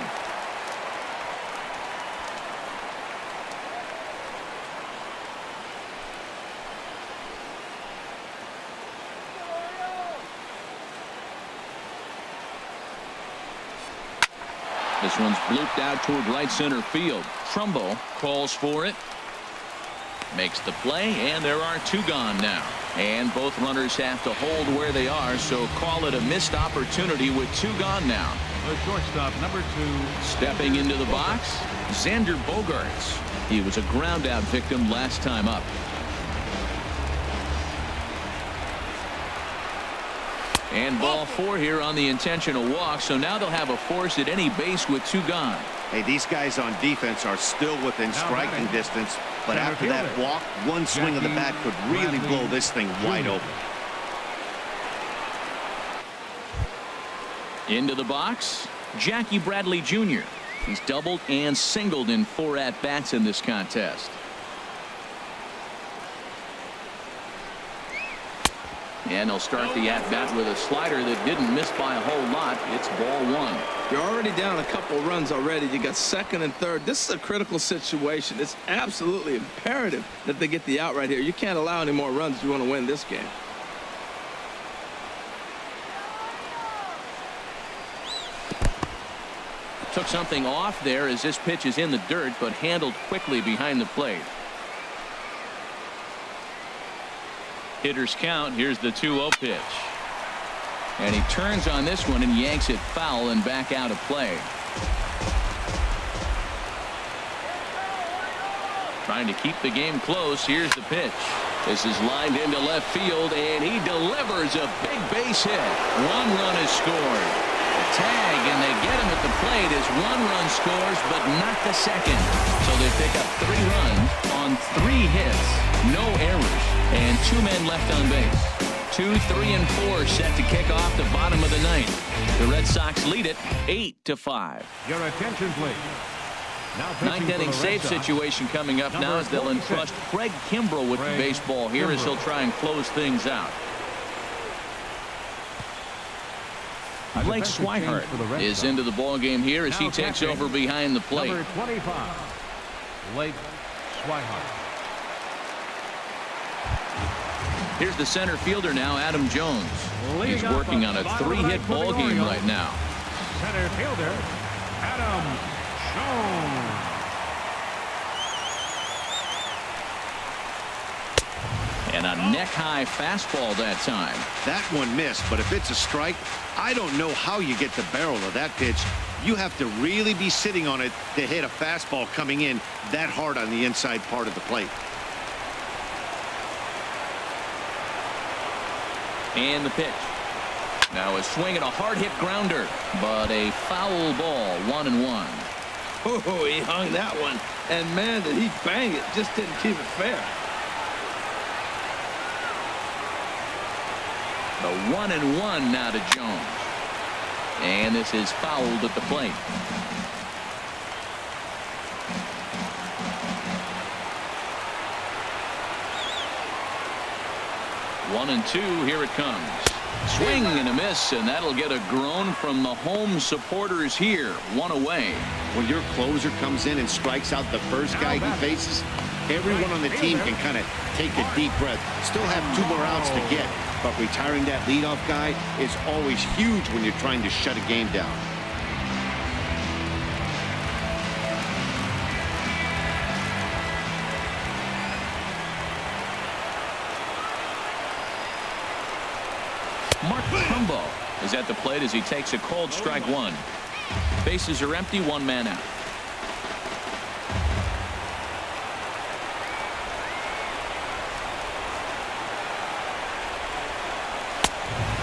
This one's blooped out toward right center field. Trumbo calls for it. Makes the play, and there are 2 gone now. And both runners have to hold where they are, so call it a missed opportunity with 2 gone now. The shortstop, number 2. Stepping into the box, Xander Bogaerts. He was a ground out victim last time up. And ball 4 here on the intentional walk, so now they'll have a force at any base with 2 gone. Hey, these guys on defense are still within striking distance, but after that walk, 1 swing of the bat could really blow this thing wide open. Into the box, Jackie Bradley Jr. He's doubled and singled in 4 at-bats in this contest. And he'll start the at-bat with a slider that didn't miss by a whole lot. It's ball 1. You're already down a couple runs already. You got 2nd and 3rd. This is a critical situation. It's absolutely imperative that they get the out right here. You can't allow any more runs if you want to win this game. Took something off there as this pitch is in the dirt, but handled quickly behind the plate. Hitters count. Here's the 2-0 pitch. And he turns on this one and yanks it foul and back out of play. Trying to keep the game close. Here's the pitch. This is lined into left field, and he delivers a big base hit. 1 run is scored. A tag, and they get him at the plate as 1 run scores, but not the 2nd. So they pick up 3 runs on 3 hits. No errors, and 2 men left on base. 2, 3, and 4 set to kick off the bottom of the 9th. The Red Sox lead it 8-5. Your attention, please. Now 9th inning save situation coming up now as they'll entrust Craig Kimbrell with the baseball here as he'll try and close things out. Blake Swihart is into the ball game here as he takes over behind the plate. Number 25, Blake Swihart. Here's the center fielder now, Adam Jones. He's working on a 3-hit ball game right now. Center fielder, Adam Jones. And a neck-high fastball that time. That one missed, but if it's a strike, I don't know how you get the barrel of that pitch. You have to really be sitting on it to hit a fastball coming in that hard on the inside part of the plate. And the pitch. Now a swing and a hard hit grounder, but a foul ball. 1-1. Oh, he hung that one. And, man, did he bang it. Just didn't keep it fair. The 1-1 now to Jones. And this is fouled at the plate. 1-2. Here it comes. Swing and a miss, and that'll get a groan from the home supporters here. One away. When your closer comes in and strikes out the first guy he faces, everyone on the team can kind of take a deep breath. Still have 2 more outs to get, but retiring that leadoff guy is always huge when you're trying to shut a game down. Mark Trumbo is at the plate as he takes a cold strike 1. Bases are empty, 1 man out.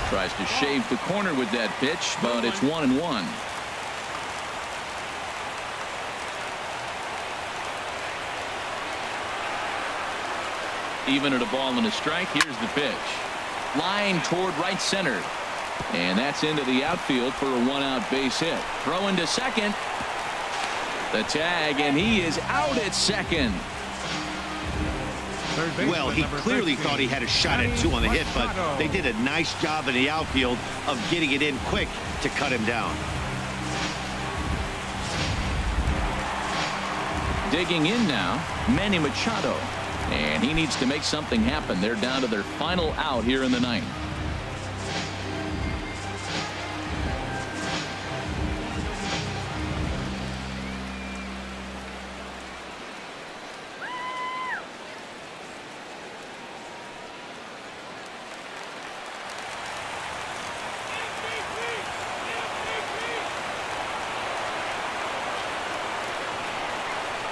Tries to shave the corner with that pitch, but it's 1-1. Even at a ball and a strike, here's the pitch. Line toward right center. And that's into the outfield for a 1-out base hit. Throw into second. The tag, and he is out at second. Well, he clearly thought he had a shot at 2 on the hit, but they did a nice job in the outfield of getting it in quick to cut him down. Digging in now, Manny Machado. And he needs to make something happen. They're down to their final out here in the 9th.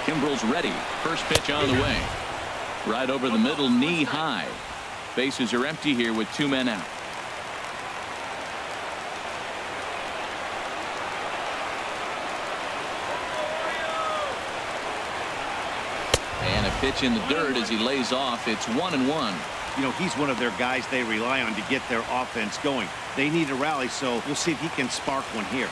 Kimbrel's ready. First pitch on the way. Right over the middle, knee high. Bases are empty here with 2 men out. And a pitch in the dirt as he lays off. It's 1-1. You know, he's one of their guys they rely on to get their offense going. They need a rally, so we'll see if he can spark one here.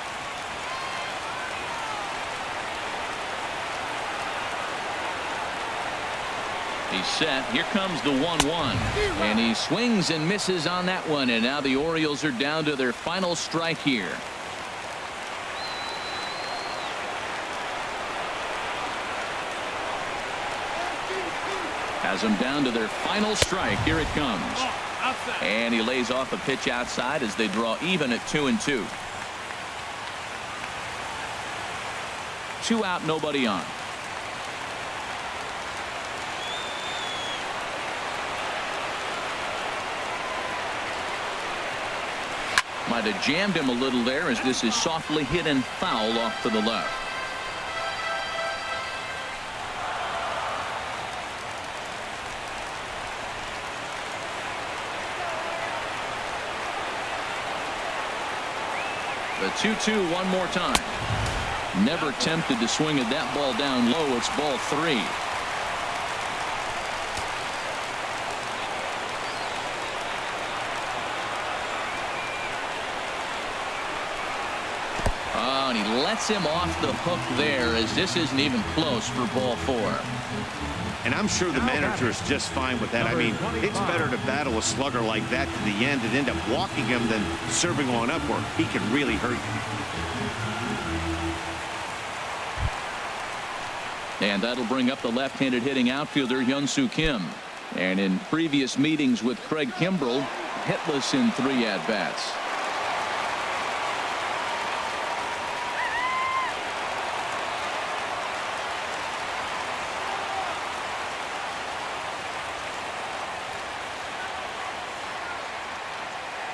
He's set. Here comes the 1-1. And he swings and misses on that one. And now the Orioles are down to their final strike here. Has them down to their final strike. Here it comes. And he lays off a pitch outside as they draw even at 2-2. 2 out, nobody on. Might have jammed him a little there as this is softly hit and foul off to the left. The 2-2 one more time. Never tempted to swing at that ball down low. It's ball 3. Oh, and he lets him off the hook there as this isn't even close for ball 4. And I'm sure the manager is just fine with that. I mean, it's better to battle a slugger like that to the end and end up walking him than serving on up where he can really hurt you. And that'll bring up the left-handed hitting outfielder Hyun-Soo Kim. And in previous meetings with Craig Kimbrel, hitless in 3 at-bats.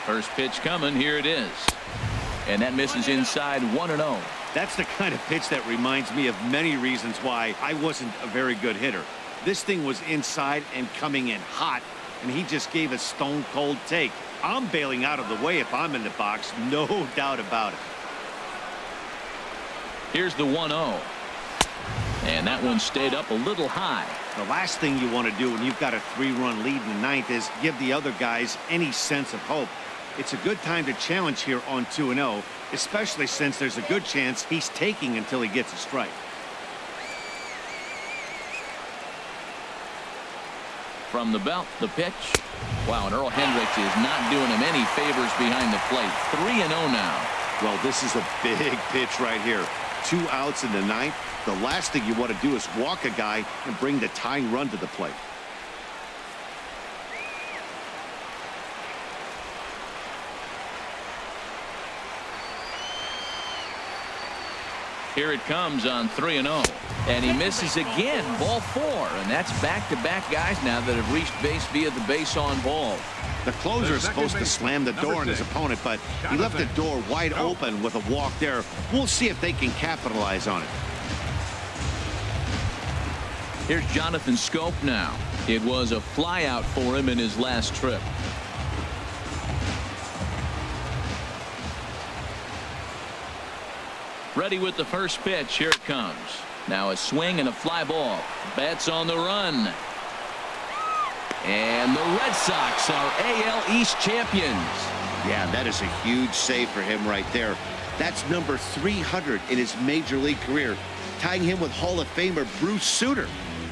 First pitch coming. Here it is. And that misses inside 1-0. That's the kind of pitch that reminds me of many reasons why I wasn't a very good hitter. This thing was inside and coming in hot, and he just gave a stone-cold take. I'm bailing out of the way if I'm in the box, no doubt about it. Here's the 1-0. And that one stayed up a little high. The last thing you want to do when you've got a 3-run lead in the ninth is give the other guys any sense of hope. It's a good time to challenge here on 2-0, especially since there's a good chance he's taking until he gets a strike. From the belt, the pitch. Wow, and Earl Hendricks is not doing him any favors behind the plate. 3-0 now. Well, this is a big pitch right here. 2 outs in the ninth. The last thing you want to do is walk a guy and bring the tying run to the plate. Here it comes on 3-0. And he misses again. Ball 4. And that's back-to-back guys now that have reached base via the base on ball. The closer is supposed to slam the door on his opponent, but he left the door wide open with a walk there. We'll see if they can capitalize on it. Here's Jonathan Scope now. It was a flyout for him in his last trip. Ready with the first pitch. Here it comes. Now a swing and a fly ball. Betts on the run. And the Red Sox are AL East champions. Yeah, that is a huge save for him right there. That's number 300 in his major league career, tying him with Hall of Famer Bruce Sutter.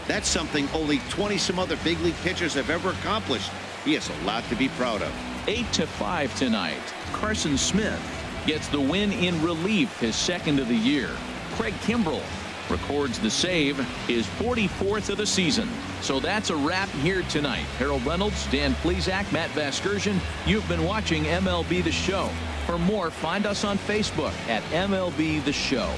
That's something only 20-some other big league pitchers have ever accomplished. He has a lot to be proud of. 8-5 tonight. Carson Smith gets the win in relief, his second of the year. Craig Kimbrell records the save, his 44th of the season. So that's a wrap here tonight. Harold Reynolds, Dan Plesac, Matt Vasgersian. You've been watching MLB The Show. For more, find us on Facebook at MLB The Show.